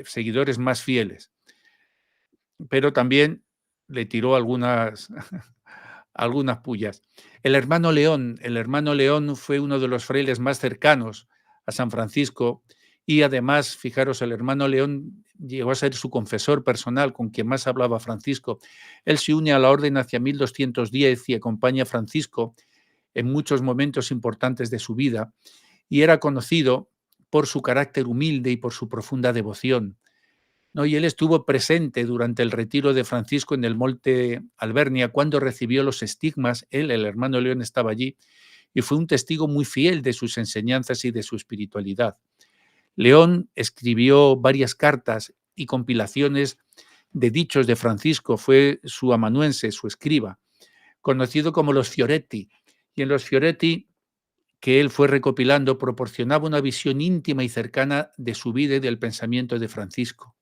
seguidores más fieles, pero también le tiró algunas, algunas pullas. El hermano León fue uno de los frailes más cercanos a San Francisco y además, fijaros, el hermano León llegó a ser su confesor personal con quien más hablaba Francisco. Él se une a la orden hacia 1210 y acompaña a Francisco en muchos momentos importantes de su vida y era conocido por su carácter humilde y por su profunda devoción, ¿no? Y él estuvo presente durante el retiro de Francisco en el Monte Albernia cuando recibió los estigmas. Él, el hermano León, estaba allí y fue un testigo muy fiel de sus enseñanzas y de su espiritualidad. León escribió varias cartas y compilaciones de dichos de Francisco, fue su amanuense, su escriba, conocido como los Fioretti. Y en los Fioretti que él fue recopilando proporcionaba una visión íntima y cercana de su vida y del pensamiento de Francisco.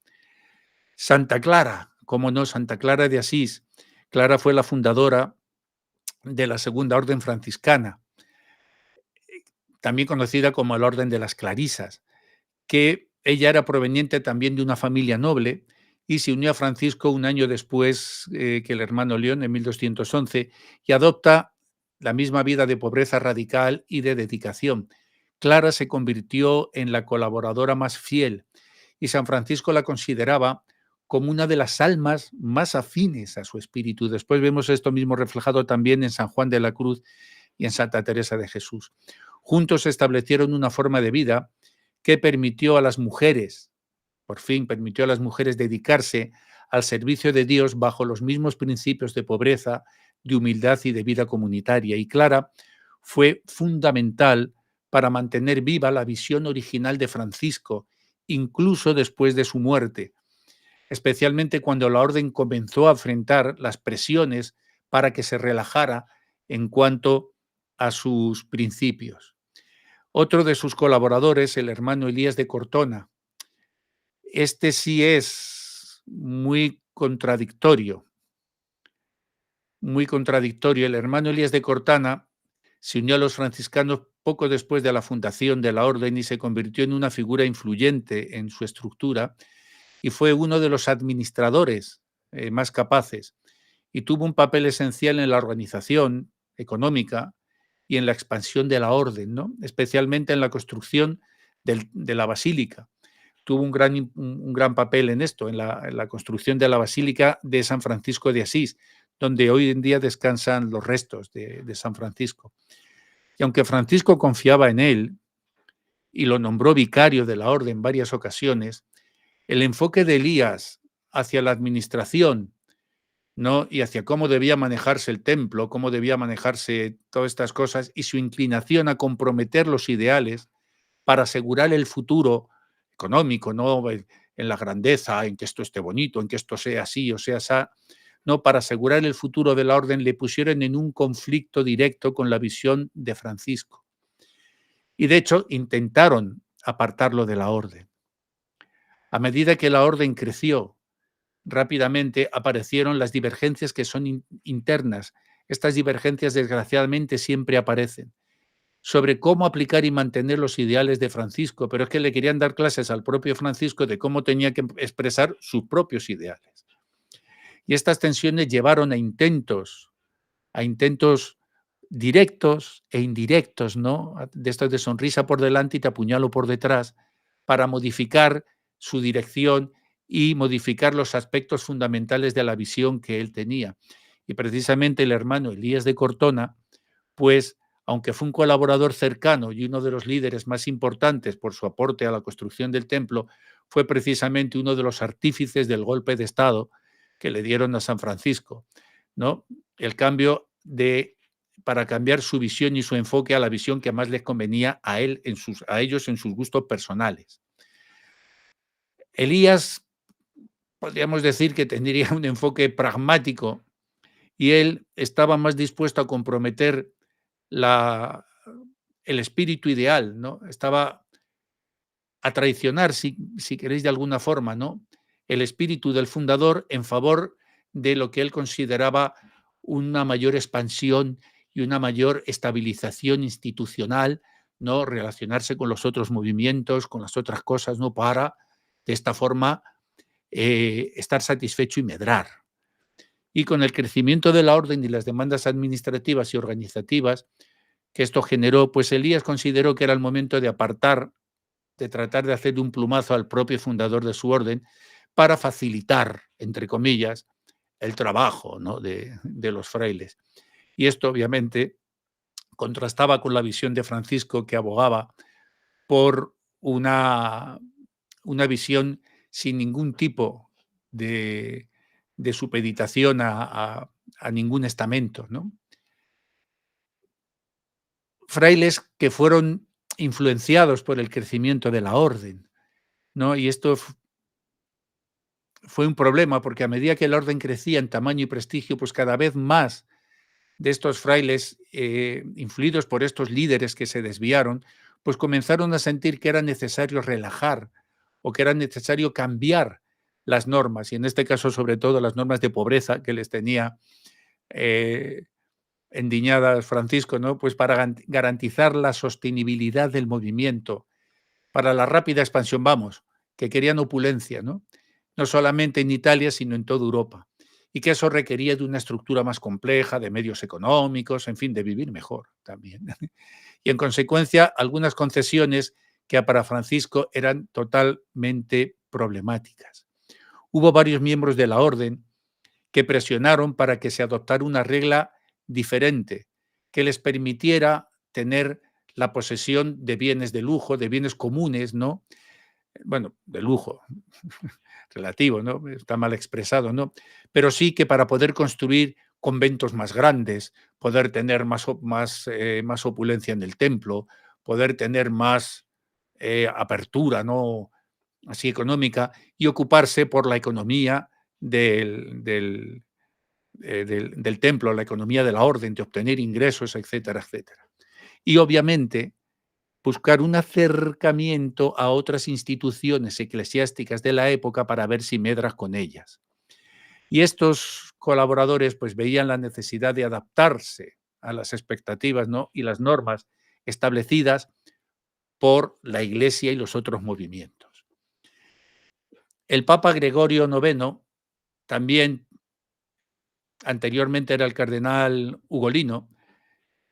Santa Clara, cómo no, Santa Clara de Asís. Clara fue la fundadora de la Segunda Orden Franciscana, también conocida como el Orden de las Clarisas, que ella era proveniente también de una familia noble y se unió a Francisco un año después que el hermano León, en 1211, y adopta la misma vida de pobreza radical y de dedicación. Clara se convirtió en la colaboradora más fiel y San Francisco la consideraba como una de las almas más afines a su espíritu. Después vemos esto mismo reflejado también en San Juan de la Cruz y en Santa Teresa de Jesús. Juntos establecieron una forma de vida que permitió a las mujeres, por fin permitió a las mujeres dedicarse al servicio de Dios bajo los mismos principios de pobreza, de humildad y de vida comunitaria. Y Clara fue fundamental para mantener viva la visión original de Francisco, incluso después de su muerte, especialmente cuando la orden comenzó a enfrentar las presiones para que se relajara en cuanto a sus principios. Otro de sus colaboradores, el hermano Elías de Cortona, este sí es muy contradictorio, muy contradictorio. El hermano Elías de Cortana se unió a los franciscanos poco después de la fundación de la orden y se convirtió en una figura influyente en su estructura y fue uno de los administradores más capaces y tuvo un papel esencial en la organización económica y en la expansión de la orden, ¿no? Especialmente en la construcción de la basílica. Tuvo un gran papel en esto, en la construcción de la Basílica de San Francisco de Asís, donde hoy en día descansan los restos de San Francisco. Y aunque Francisco confiaba en él y lo nombró vicario de la orden en varias ocasiones, el enfoque de Elías hacia la administración, ¿no? Y hacia cómo debía manejarse el templo, cómo debía manejarse todas estas cosas, y su inclinación a comprometer los ideales para asegurar el futuro económico, ¿no? En la grandeza, en que esto esté bonito, en que esto sea así o sea así, ¿no? Para asegurar el futuro de la orden, le pusieron en un conflicto directo con la visión de Francisco. Y de hecho, intentaron apartarlo de la orden. A medida que la orden creció, rápidamente aparecieron las divergencias que son internas. Estas divergencias, desgraciadamente, siempre aparecen sobre cómo aplicar y mantener los ideales de Francisco, pero es que le querían dar clases al propio Francisco de cómo tenía que expresar sus propios ideales. Y estas tensiones llevaron a intentos directos e indirectos, ¿no? De estos de sonrisa por delante y te apuñalo por detrás, para modificar su dirección y modificar los aspectos fundamentales de la visión que él tenía. Y precisamente el hermano Elías de Cortona, pues, aunque fue un colaborador cercano y uno de los líderes más importantes por su aporte a la construcción del templo, fue precisamente uno de los artífices del golpe de Estado que le dieron a San Francisco, ¿no? El cambio de para cambiar su visión y su enfoque a la visión que más les convenía a él a ellos en sus gustos personales. Elías, podríamos decir que tendría un enfoque pragmático y él estaba más dispuesto a comprometer la el espíritu ideal, ¿no? Estaba a traicionar, si queréis de alguna forma, ¿no? El espíritu del fundador en favor de lo que él consideraba una mayor expansión y una mayor estabilización institucional, ¿no? Relacionarse con los otros movimientos, con las otras cosas, ¿no? Para, de esta forma, estar satisfecho y medrar. Y con el crecimiento de la orden y las demandas administrativas y organizativas que esto generó, pues Elías consideró que era el momento de apartar, de tratar de hacer de un plumazo al propio fundador de su orden para facilitar, entre comillas, el trabajo, ¿no? de los frailes. Y esto obviamente contrastaba con la visión de Francisco, que abogaba por una visión sin ningún tipo de, de supeditación a ningún estamento, ¿no? Frailes que fueron influenciados por el crecimiento de la orden, ¿no? Y esto fue un problema porque a medida que la orden crecía en tamaño y prestigio, pues cada vez más de estos frailes, influidos por estos líderes que se desviaron, pues comenzaron a sentir que era necesario relajar o que era necesario cambiar las normas, y en este caso sobre todo las normas de pobreza que les tenía eh, endiñadas Francisco, ¿no? Pues para garantizar la sostenibilidad del movimiento, para la rápida expansión, vamos, que querían opulencia, ¿no? No solamente en Italia, sino en toda Europa. Y que eso requería de una estructura más compleja, de medios económicos, en fin, de vivir mejor también. Y en consecuencia, algunas concesiones que para Francisco eran totalmente problemáticas. Hubo varios miembros de la orden que presionaron para que se adoptara una regla diferente, que les permitiera tener la posesión de bienes de lujo, de bienes comunes, ¿no? Bueno, de lujo, relativo, ¿no? Está mal expresado, ¿no? Pero sí que para poder construir conventos más grandes, poder tener más opulencia en el templo, poder tener más apertura, ¿no? Así económica, y ocuparse por la economía del templo, la economía de la orden, de obtener ingresos, etcétera, etcétera. Y obviamente buscar un acercamiento a otras instituciones eclesiásticas de la época para ver si medras con ellas. Y estos colaboradores pues veían la necesidad de adaptarse a las expectativas, ¿no? Y las normas establecidas por la Iglesia y los otros movimientos. El Papa Gregorio IX, también anteriormente era el cardenal Ugolino,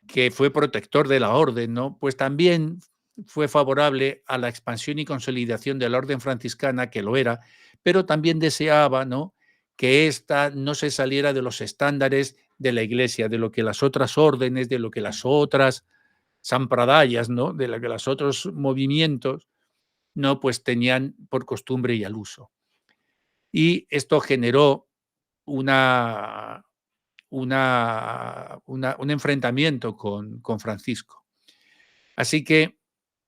que fue protector de la orden, ¿no? Pues también fue favorable a la expansión y consolidación de la orden franciscana, que lo era, pero también deseaba, ¿no? Que ésta no se saliera de los estándares de la Iglesia, de lo que las otras órdenes, de lo que las otras sampradayas, ¿no? De lo que los otros movimientos, ¿no? Pues tenían por costumbre y al uso. Y esto generó una, un enfrentamiento con Francisco. Así que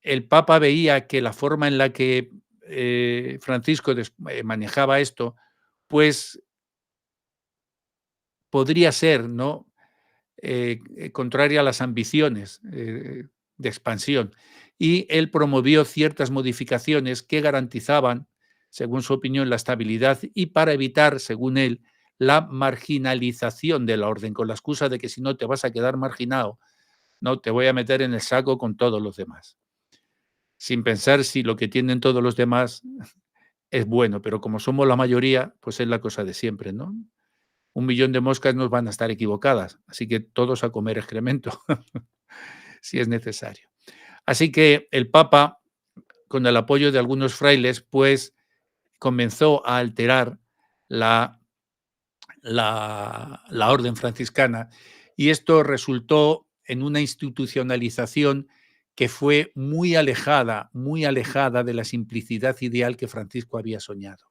el Papa veía que la forma en la que Francisco manejaba esto, pues podría ser, ¿no? Contraria a las ambiciones de expansión. Y él promovió ciertas modificaciones que garantizaban, según su opinión, la estabilidad y para evitar, según él, la marginalización de la orden, con la excusa de que si no te vas a quedar marginado, no te voy a meter en el saco con todos los demás. Sin pensar si lo que tienen todos los demás es bueno, pero como somos la mayoría, pues es la cosa de siempre, ¿no? 1 millón de moscas no van a estar equivocadas, así que todos a comer excremento, si es necesario. Así que el Papa, con el apoyo de algunos frailes, pues comenzó a alterar la orden franciscana, y esto resultó en una institucionalización que fue muy alejada de la simplicidad ideal que Francisco había soñado.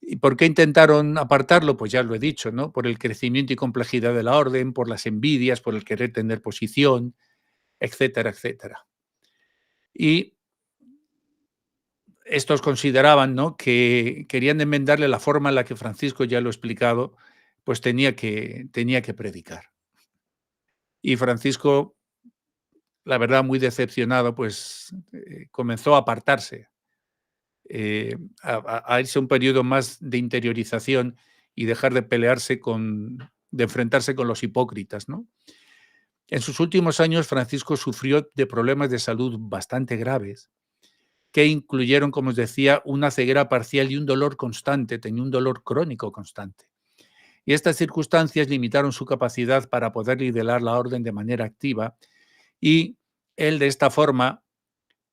¿Y por qué intentaron apartarlo? Pues ya lo he dicho, ¿no? Por el crecimiento y complejidad de la orden, por las envidias, por el querer tener posición, etcétera, etcétera. Y estos consideraban, ¿no?, que querían enmendarle la forma en la que Francisco, ya lo he explicado, pues tenía que predicar. Y Francisco, la verdad, muy decepcionado, pues comenzó a apartarse, a irse a un periodo más de interiorización y dejar de pelearse de enfrentarse con los hipócritas, ¿no? En sus últimos años, Francisco sufrió de problemas de salud bastante graves, que incluyeron, como os decía, una ceguera parcial y un dolor constante, tenía un dolor crónico constante. Y estas circunstancias limitaron su capacidad para poder liderar la orden de manera activa, y él, de esta forma,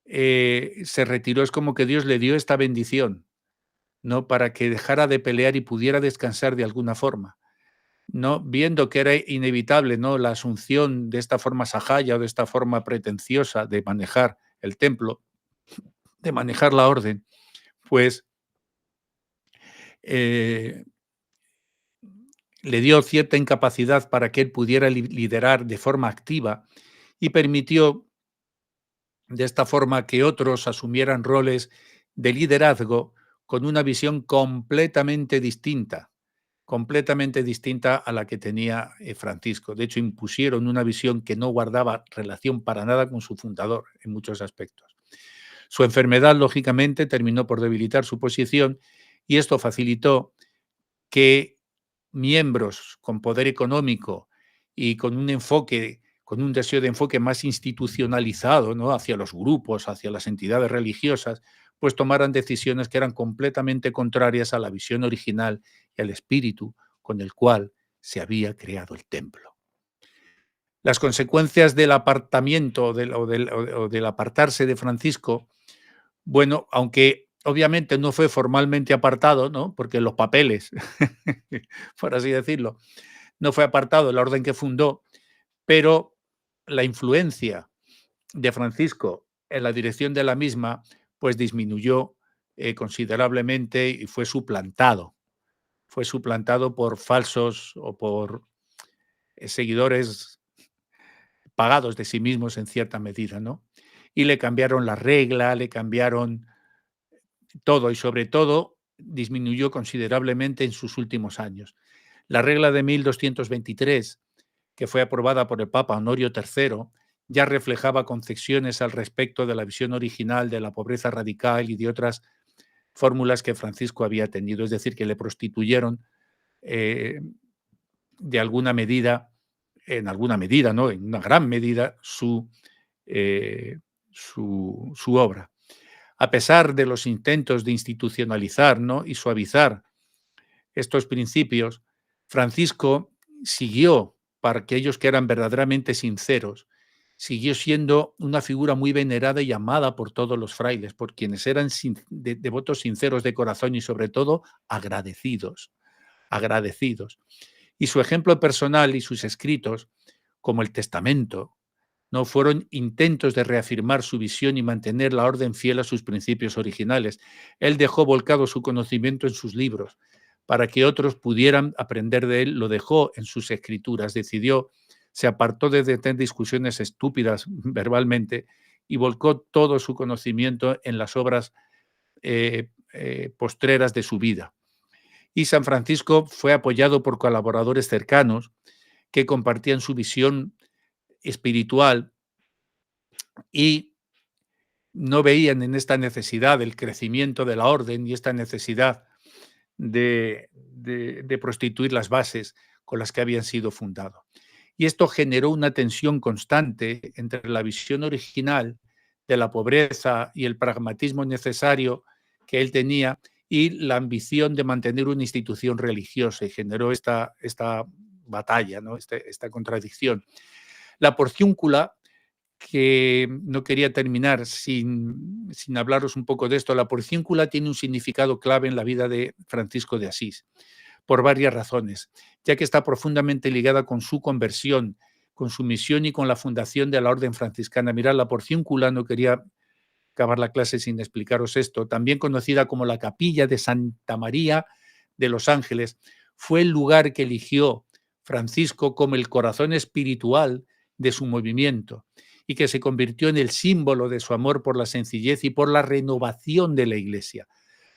se retiró. Es como que Dios le dio esta bendición, ¿no?, para que dejara de pelear y pudiera descansar de alguna forma, ¿no? Viendo que era inevitable, ¿no?, la asunción de esta forma sajaya o de esta forma pretenciosa de manejar el templo, de manejar la orden, pues le dio cierta incapacidad para que él pudiera liderar de forma activa, y permitió de esta forma que otros asumieran roles de liderazgo con una visión completamente distinta a la que tenía Francisco. De hecho, impusieron una visión que no guardaba relación para nada con su fundador en muchos aspectos. Su enfermedad, lógicamente, terminó por debilitar su posición, y esto facilitó que miembros con poder económico y con un deseo de enfoque más institucionalizado, ¿no?, hacia los grupos, hacia las entidades religiosas, pues tomaran decisiones que eran completamente contrarias a la visión original y al espíritu con el cual se había creado el templo. Las consecuencias del apartamiento o del apartarse de Francisco, bueno, aunque obviamente no fue formalmente apartado, ¿no?, porque los papeles, por así decirlo, no fue apartado en la orden que fundó, pero la influencia de Francisco en la dirección de la misma, pues disminuyó considerablemente, y fue suplantado por falsos o por seguidores pagados de sí mismos en cierta medida, ¿no? Y le cambiaron la regla, le cambiaron todo, y sobre todo disminuyó considerablemente en sus últimos años. La regla de 1223, que fue aprobada por el Papa Honorio III, ya reflejaba concesiones al respecto de la visión original de la pobreza radical y de otras fórmulas que Francisco había tenido, es decir, que le prostituyeron de alguna medida, ¿no?, en una gran medida, su obra. A pesar de los intentos de institucionalizar, ¿no?, y suavizar estos principios, Francisco siguió, para aquellos que eran verdaderamente sinceros, siguió siendo una figura muy venerada y amada por todos los frailes, por quienes eran devotos sinceros de corazón y, sobre todo, agradecidos. Y su ejemplo personal y sus escritos, como el Testamento, no fueron intentos de reafirmar su visión y mantener la orden fiel a sus principios originales. Él dejó volcado su conocimiento en sus libros para que otros pudieran aprender de él, lo dejó en sus escrituras, se apartó de tener discusiones estúpidas verbalmente y volcó todo su conocimiento en las obras postreras de su vida. Y San Francisco fue apoyado por colaboradores cercanos que compartían su visión espiritual y no veían en esta necesidad del crecimiento de la orden y esta necesidad de prostituir las bases con las que habían sido fundados. Y esto generó una tensión constante entre la visión original de la pobreza y el pragmatismo necesario que él tenía, y la ambición de mantener una institución religiosa, y generó esta batalla, ¿no? Esta contradicción. La porciúncula, que no quería terminar sin hablaros un poco de esto, la porciúncula tiene un significado clave en la vida de Francisco de Asís, por varias razones, ya que está profundamente ligada con su conversión, con su misión y con la fundación de la Orden Franciscana. Mirad, la porciúncula, no quería acabar la clase sin explicaros esto, también conocida como la Capilla de Santa María de los Ángeles, fue el lugar que eligió Francisco como el corazón espiritual de su movimiento y que se convirtió en el símbolo de su amor por la sencillez y por la renovación de la Iglesia.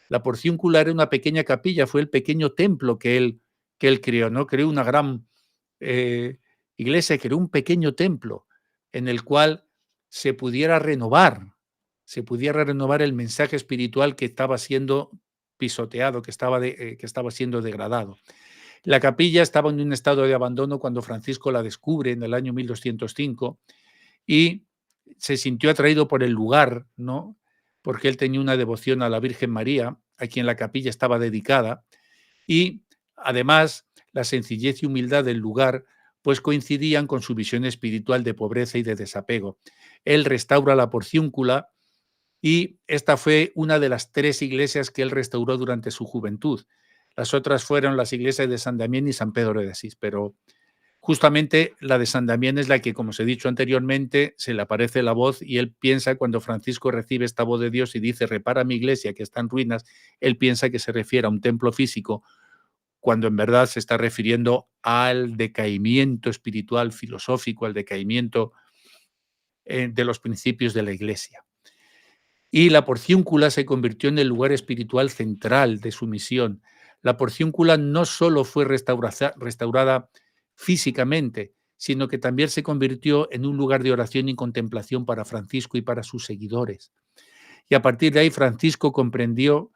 La porciúncula era una pequeña capilla, fue el pequeño templo que él creó, ¿no? Creó una gran iglesia, creó un pequeño templo en el cual se pudiera renovar el mensaje espiritual que estaba siendo pisoteado, que estaba siendo degradado. La capilla estaba en un estado de abandono cuando Francisco la descubre en el año 1205 y se sintió atraído por el lugar, ¿no? Porque él tenía una devoción a la Virgen María, a quien la capilla estaba dedicada, y además la sencillez y humildad del lugar pues coincidían con su visión espiritual de pobreza y de desapego. Él restaura la porciúncula y esta fue una de las 3 iglesias que él restauró durante su juventud. Las otras fueron las iglesias de San Damián y San Pedro de Asís, pero justamente la de San Damián es la que, como os he dicho anteriormente, se le aparece la voz y él piensa, cuando Francisco recibe esta voz de Dios y dice, repara mi iglesia que está en ruinas, él piensa que se refiere a un templo físico, cuando en verdad se está refiriendo al decaimiento espiritual, filosófico, al decaimiento de los principios de la iglesia. Y la porciúncula se convirtió en el lugar espiritual central de su misión. La porciúncula no solo fue restaurada físicamente, sino que también se convirtió en un lugar de oración y contemplación para Francisco y para sus seguidores. Y a partir de ahí Francisco comprendió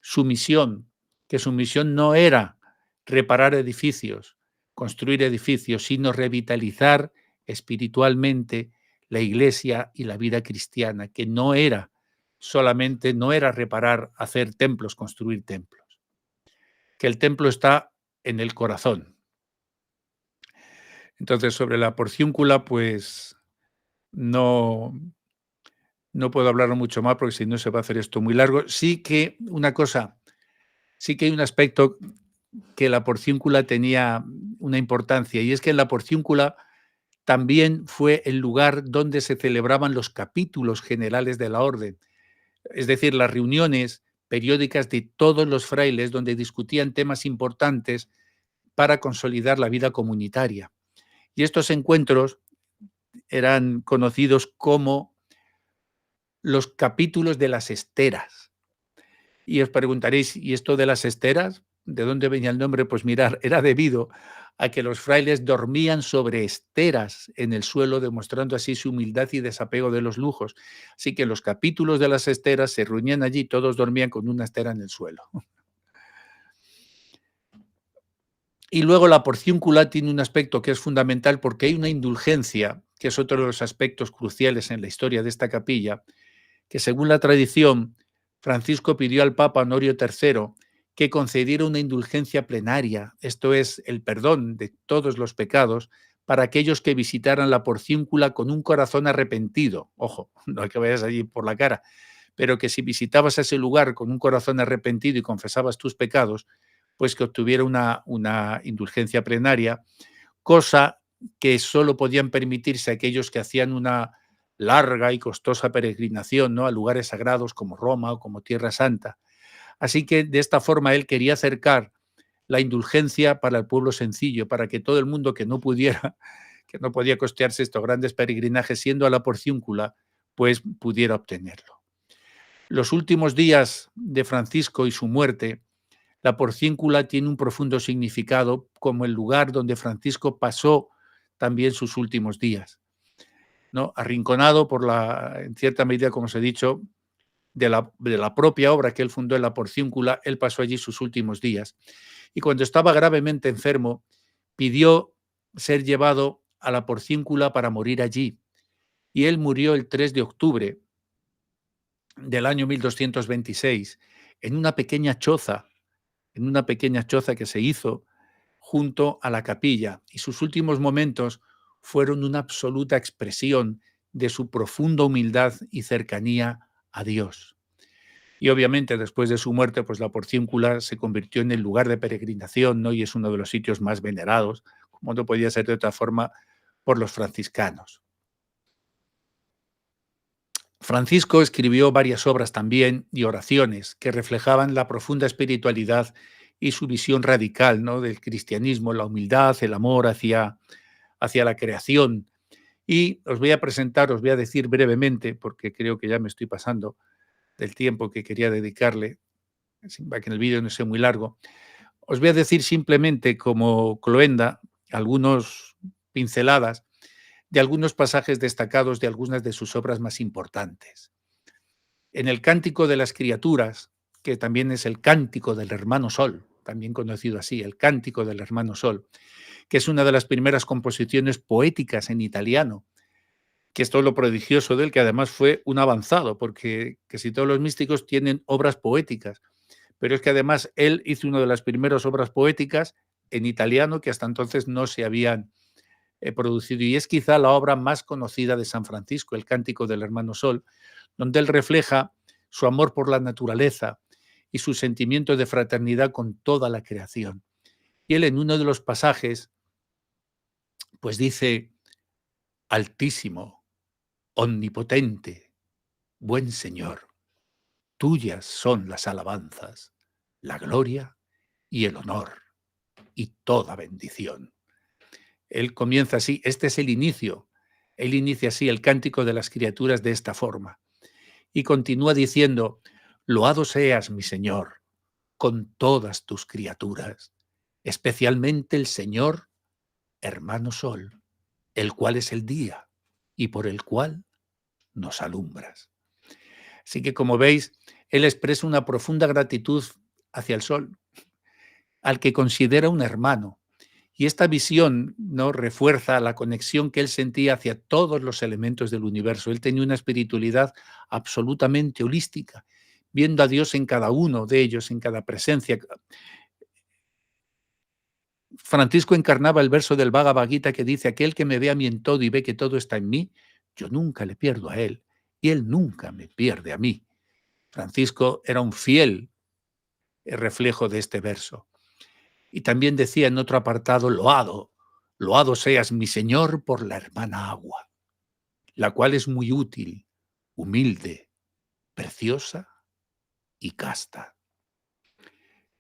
su misión, que su misión no era reparar edificios, construir edificios, sino revitalizar espiritualmente la iglesia y la vida cristiana, que no era solamente, no era reparar, hacer templos, construir templos, que el templo está en el corazón. Entonces, sobre la porciúncula, pues no, no puedo hablar mucho más porque si no se va a hacer esto muy largo. Sí que una cosa, sí que hay un aspecto que la porciúncula tenía una importancia, y es que en la porciúncula también fue el lugar donde se celebraban los capítulos generales de la orden, es decir, las reuniones periódicas de todos los frailes donde discutían temas importantes para consolidar la vida comunitaria. Y estos encuentros eran conocidos como los capítulos de las esteras. Y os preguntaréis, ¿y esto de las esteras? ¿De dónde venía el nombre? Pues mirar, era debido a que los frailes dormían sobre esteras en el suelo, demostrando así su humildad y desapego de los lujos. Así que los capítulos de las esteras se reunían allí, todos dormían con una estera en el suelo. Y luego la porciúncula tiene un aspecto que es fundamental porque hay una indulgencia, que es otro de los aspectos cruciales en la historia de esta capilla, que según la tradición, Francisco pidió al Papa Honorio III que concediera una indulgencia plenaria, esto es, el perdón de todos los pecados, para aquellos que visitaran la porciúncula con un corazón arrepentido. Ojo, no que vayas allí por la cara, pero que si visitabas ese lugar con un corazón arrepentido y confesabas tus pecados, pues que obtuviera una indulgencia plenaria, cosa que solo podían permitirse aquellos que hacían una larga y costosa peregrinación, ¿no?, a lugares sagrados como Roma o como Tierra Santa. Así que de esta forma él quería acercar la indulgencia para el pueblo sencillo, para que todo el mundo que no podía costearse estos grandes peregrinajes siendo a la porciúncula, pues pudiera obtenerlo. Los últimos días de Francisco y su muerte, la porciúncula tiene un profundo significado como el lugar donde Francisco pasó también sus últimos días, ¿no? Arrinconado en cierta medida, como os he dicho, de la propia obra que él fundó en la porciúncula, él pasó allí sus últimos días. Y cuando estaba gravemente enfermo, pidió ser llevado a la porciúncula para morir allí. Y él murió el 3 de octubre del año 1226 en una pequeña choza, que se hizo junto a la capilla, y sus últimos momentos fueron una absoluta expresión de su profunda humildad y cercanía a Dios. Y obviamente después de su muerte, pues la Porciúncula se convirtió en el lugar de peregrinación, ¿no? Y es uno de los sitios más venerados, como no podía ser de otra forma, por los franciscanos. Francisco escribió varias obras también y oraciones que reflejaban la profunda espiritualidad y su visión radical, ¿no?, del cristianismo, la humildad, el amor hacia la creación. Y os voy a decir brevemente, porque creo que ya me estoy pasando del tiempo que quería dedicarle, para que en el vídeo no sea muy largo, os voy a decir simplemente como cloenda algunas pinceladas de algunos pasajes destacados de algunas de sus obras más importantes. En el Cántico de las Criaturas, que también es el Cántico del Hermano Sol, también conocido así, el Cántico del Hermano Sol, que es una de las primeras composiciones poéticas en italiano, que es todo lo prodigioso de él, que además fue un avanzado, porque casi todos los místicos tienen obras poéticas, pero es que además él hizo una de las primeras obras poéticas en italiano que hasta entonces no se habían producido, y es quizá la obra más conocida de San Francisco, el Cántico del Hermano Sol, donde él refleja su amor por la naturaleza y su sentimiento de fraternidad con toda la creación. Y él en uno de los pasajes, pues dice: Altísimo, omnipotente, buen Señor, tuyas son las alabanzas, la gloria y el honor y toda bendición. Él comienza así, este es el inicio. Él inicia así el Cántico de las Criaturas de esta forma. Y continúa diciendo: Loado seas, mi Señor, con todas tus criaturas, especialmente el Señor, hermano Sol, el cual es el día y por el cual nos alumbras. Así que, como veis, él expresa una profunda gratitud hacia el Sol, al que considera un hermano. Y esta visión, ¿no?, refuerza la conexión que él sentía hacia todos los elementos del universo. Él tenía una espiritualidad absolutamente holística, viendo a Dios en cada uno de ellos, en cada presencia. Francisco encarnaba el verso del Bhagavad Gita que dice: aquel que me ve a mí en todo y ve que todo está en mí, yo nunca le pierdo a él y él nunca me pierde a mí. Francisco era un fiel reflejo de este verso. Y también decía en otro apartado: loado seas, mi Señor, por la hermana agua, la cual es muy útil, humilde, preciosa y casta.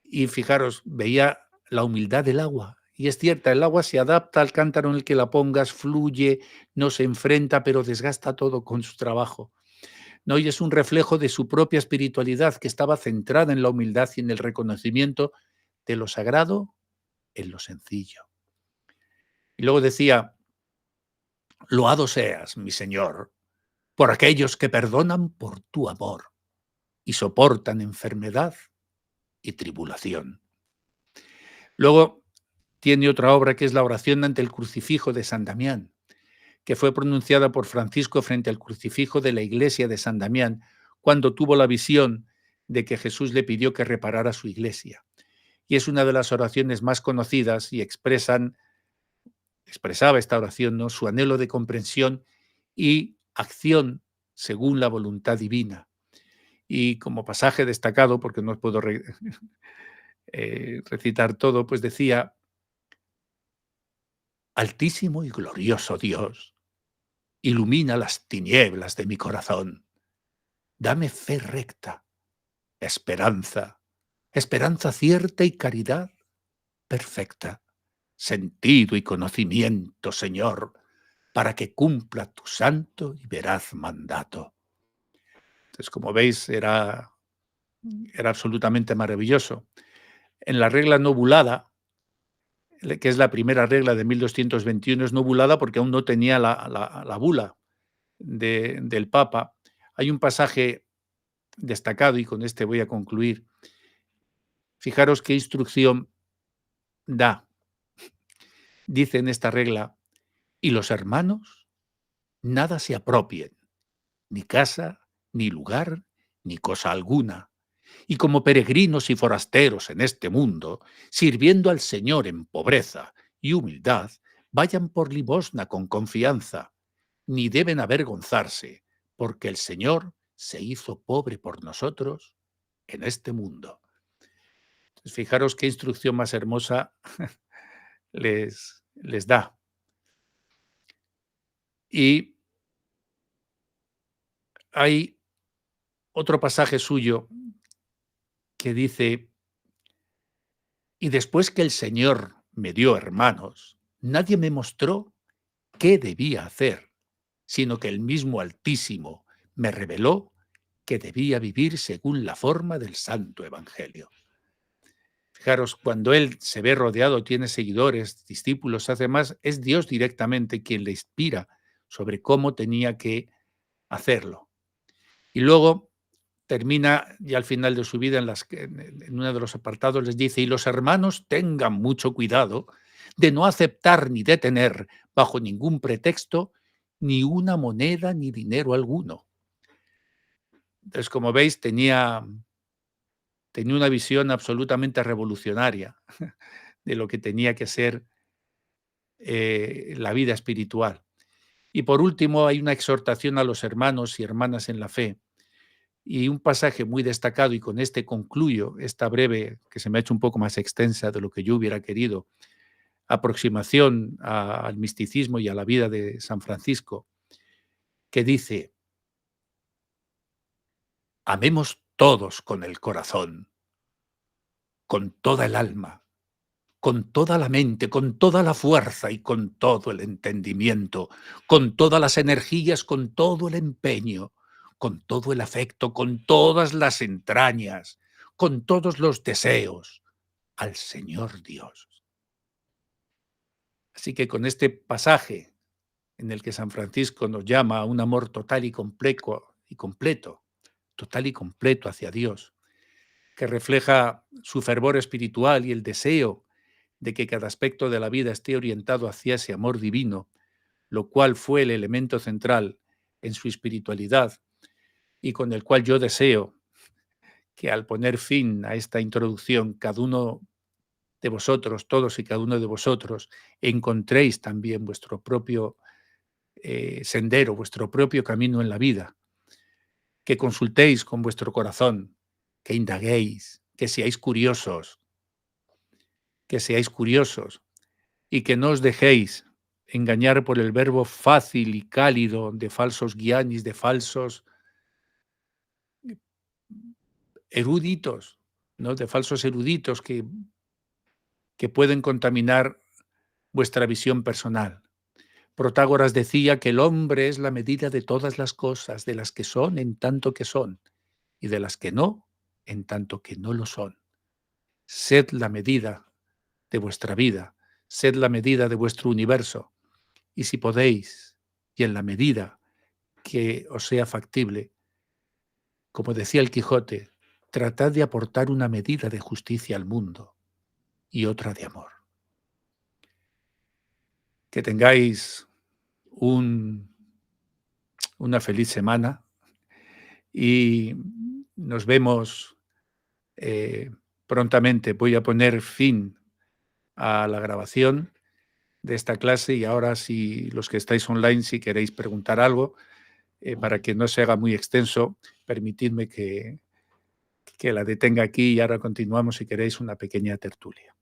Y fijaros, veía la humildad del agua. Y es cierta, el agua se adapta al cántaro en el que la pongas, fluye, no se enfrenta, pero desgasta todo con su trabajo, ¿no? Y es un reflejo de su propia espiritualidad, que estaba centrada en la humildad y en el reconocimiento de lo sagrado en lo sencillo. Y luego decía: loado seas, mi Señor, por aquellos que perdonan por tu amor y soportan enfermedad y tribulación. Luego tiene otra obra que es la oración ante el crucifijo de San Damián, que fue pronunciada por Francisco frente al crucifijo de la iglesia de San Damián, cuando tuvo la visión de que Jesús le pidió que reparara su iglesia. Y es una de las oraciones más conocidas y expresaba esta oración, ¿no?, su anhelo de comprensión y acción según la voluntad divina. Y como pasaje destacado, porque no puedo recitar todo, pues decía: Altísimo y glorioso Dios, ilumina las tinieblas de mi corazón. Dame fe recta, esperanza, esperanza cierta y caridad perfecta, sentido y conocimiento, Señor, para que cumpla tu santo y veraz mandato. Entonces, como veis, era absolutamente maravilloso. En la regla novulada, que es la primera regla de 1221, es novulada porque aún no tenía la bula del Papa. Hay un pasaje destacado, y con este voy a concluir. Fijaros qué instrucción da. Dice en esta regla: y los hermanos nada se apropien, ni casa, ni lugar, ni cosa alguna, y como peregrinos y forasteros en este mundo, sirviendo al Señor en pobreza y humildad, vayan por limosna con confianza, ni deben avergonzarse, porque el Señor se hizo pobre por nosotros en este mundo. Entonces, fijaros qué instrucción más hermosa les da. Y hay otro pasaje suyo que dice: y después que el Señor me dio hermanos, nadie me mostró qué debía hacer, sino que el mismo Altísimo me reveló que debía vivir según la forma del Santo Evangelio. Fijaros, cuando él se ve rodeado, tiene seguidores, discípulos, hace más, es Dios directamente quien le inspira sobre cómo tenía que hacerlo. Y luego termina ya al final de su vida en uno de los apartados les dice: y los hermanos tengan mucho cuidado de no aceptar ni detener bajo ningún pretexto ni una moneda ni dinero alguno. Entonces, como veis, tenía una visión absolutamente revolucionaria de lo que tenía que ser la vida espiritual. Y por último, hay una exhortación a los hermanos y hermanas en la fe. Y un pasaje muy destacado, y con este concluyo esta breve, que se me ha hecho un poco más extensa de lo que yo hubiera querido, aproximación al misticismo y a la vida de San Francisco, que dice: amemos todos con el corazón, con toda el alma, con toda la mente, con toda la fuerza y con todo el entendimiento, con todas las energías, con todo el empeño, con todo el afecto, con todas las entrañas, con todos los deseos, al Señor Dios. Así que con este pasaje en el que San Francisco nos llama a un amor total y completo, total y completo hacia Dios, que refleja su fervor espiritual y el deseo de que cada aspecto de la vida esté orientado hacia ese amor divino, lo cual fue el elemento central en su espiritualidad y con el cual yo deseo que, al poner fin a esta introducción, cada uno de vosotros, todos y cada uno de vosotros, encontréis también vuestro propio sendero, vuestro propio camino en la vida, que consultéis con vuestro corazón, que indaguéis, que seáis curiosos y que no os dejéis engañar por el verbo fácil y cálido de falsos guianis, de falsos eruditos, ¿no? De falsos eruditos que pueden contaminar vuestra visión personal. Protágoras decía que el hombre es la medida de todas las cosas, de las que son en tanto que son, y de las que no, en tanto que no lo son. Sed la medida de vuestra vida, sed la medida de vuestro universo, y si podéis, y en la medida que os sea factible, como decía el Quijote, tratad de aportar una medida de justicia al mundo y otra de amor. Que tengáis una feliz semana y nos vemos prontamente. Voy a poner fin a la grabación de esta clase y ahora, si los que estáis online, si queréis preguntar algo, para que no se haga muy extenso, permitidme que la detenga aquí y ahora continuamos, si queréis, una pequeña tertulia.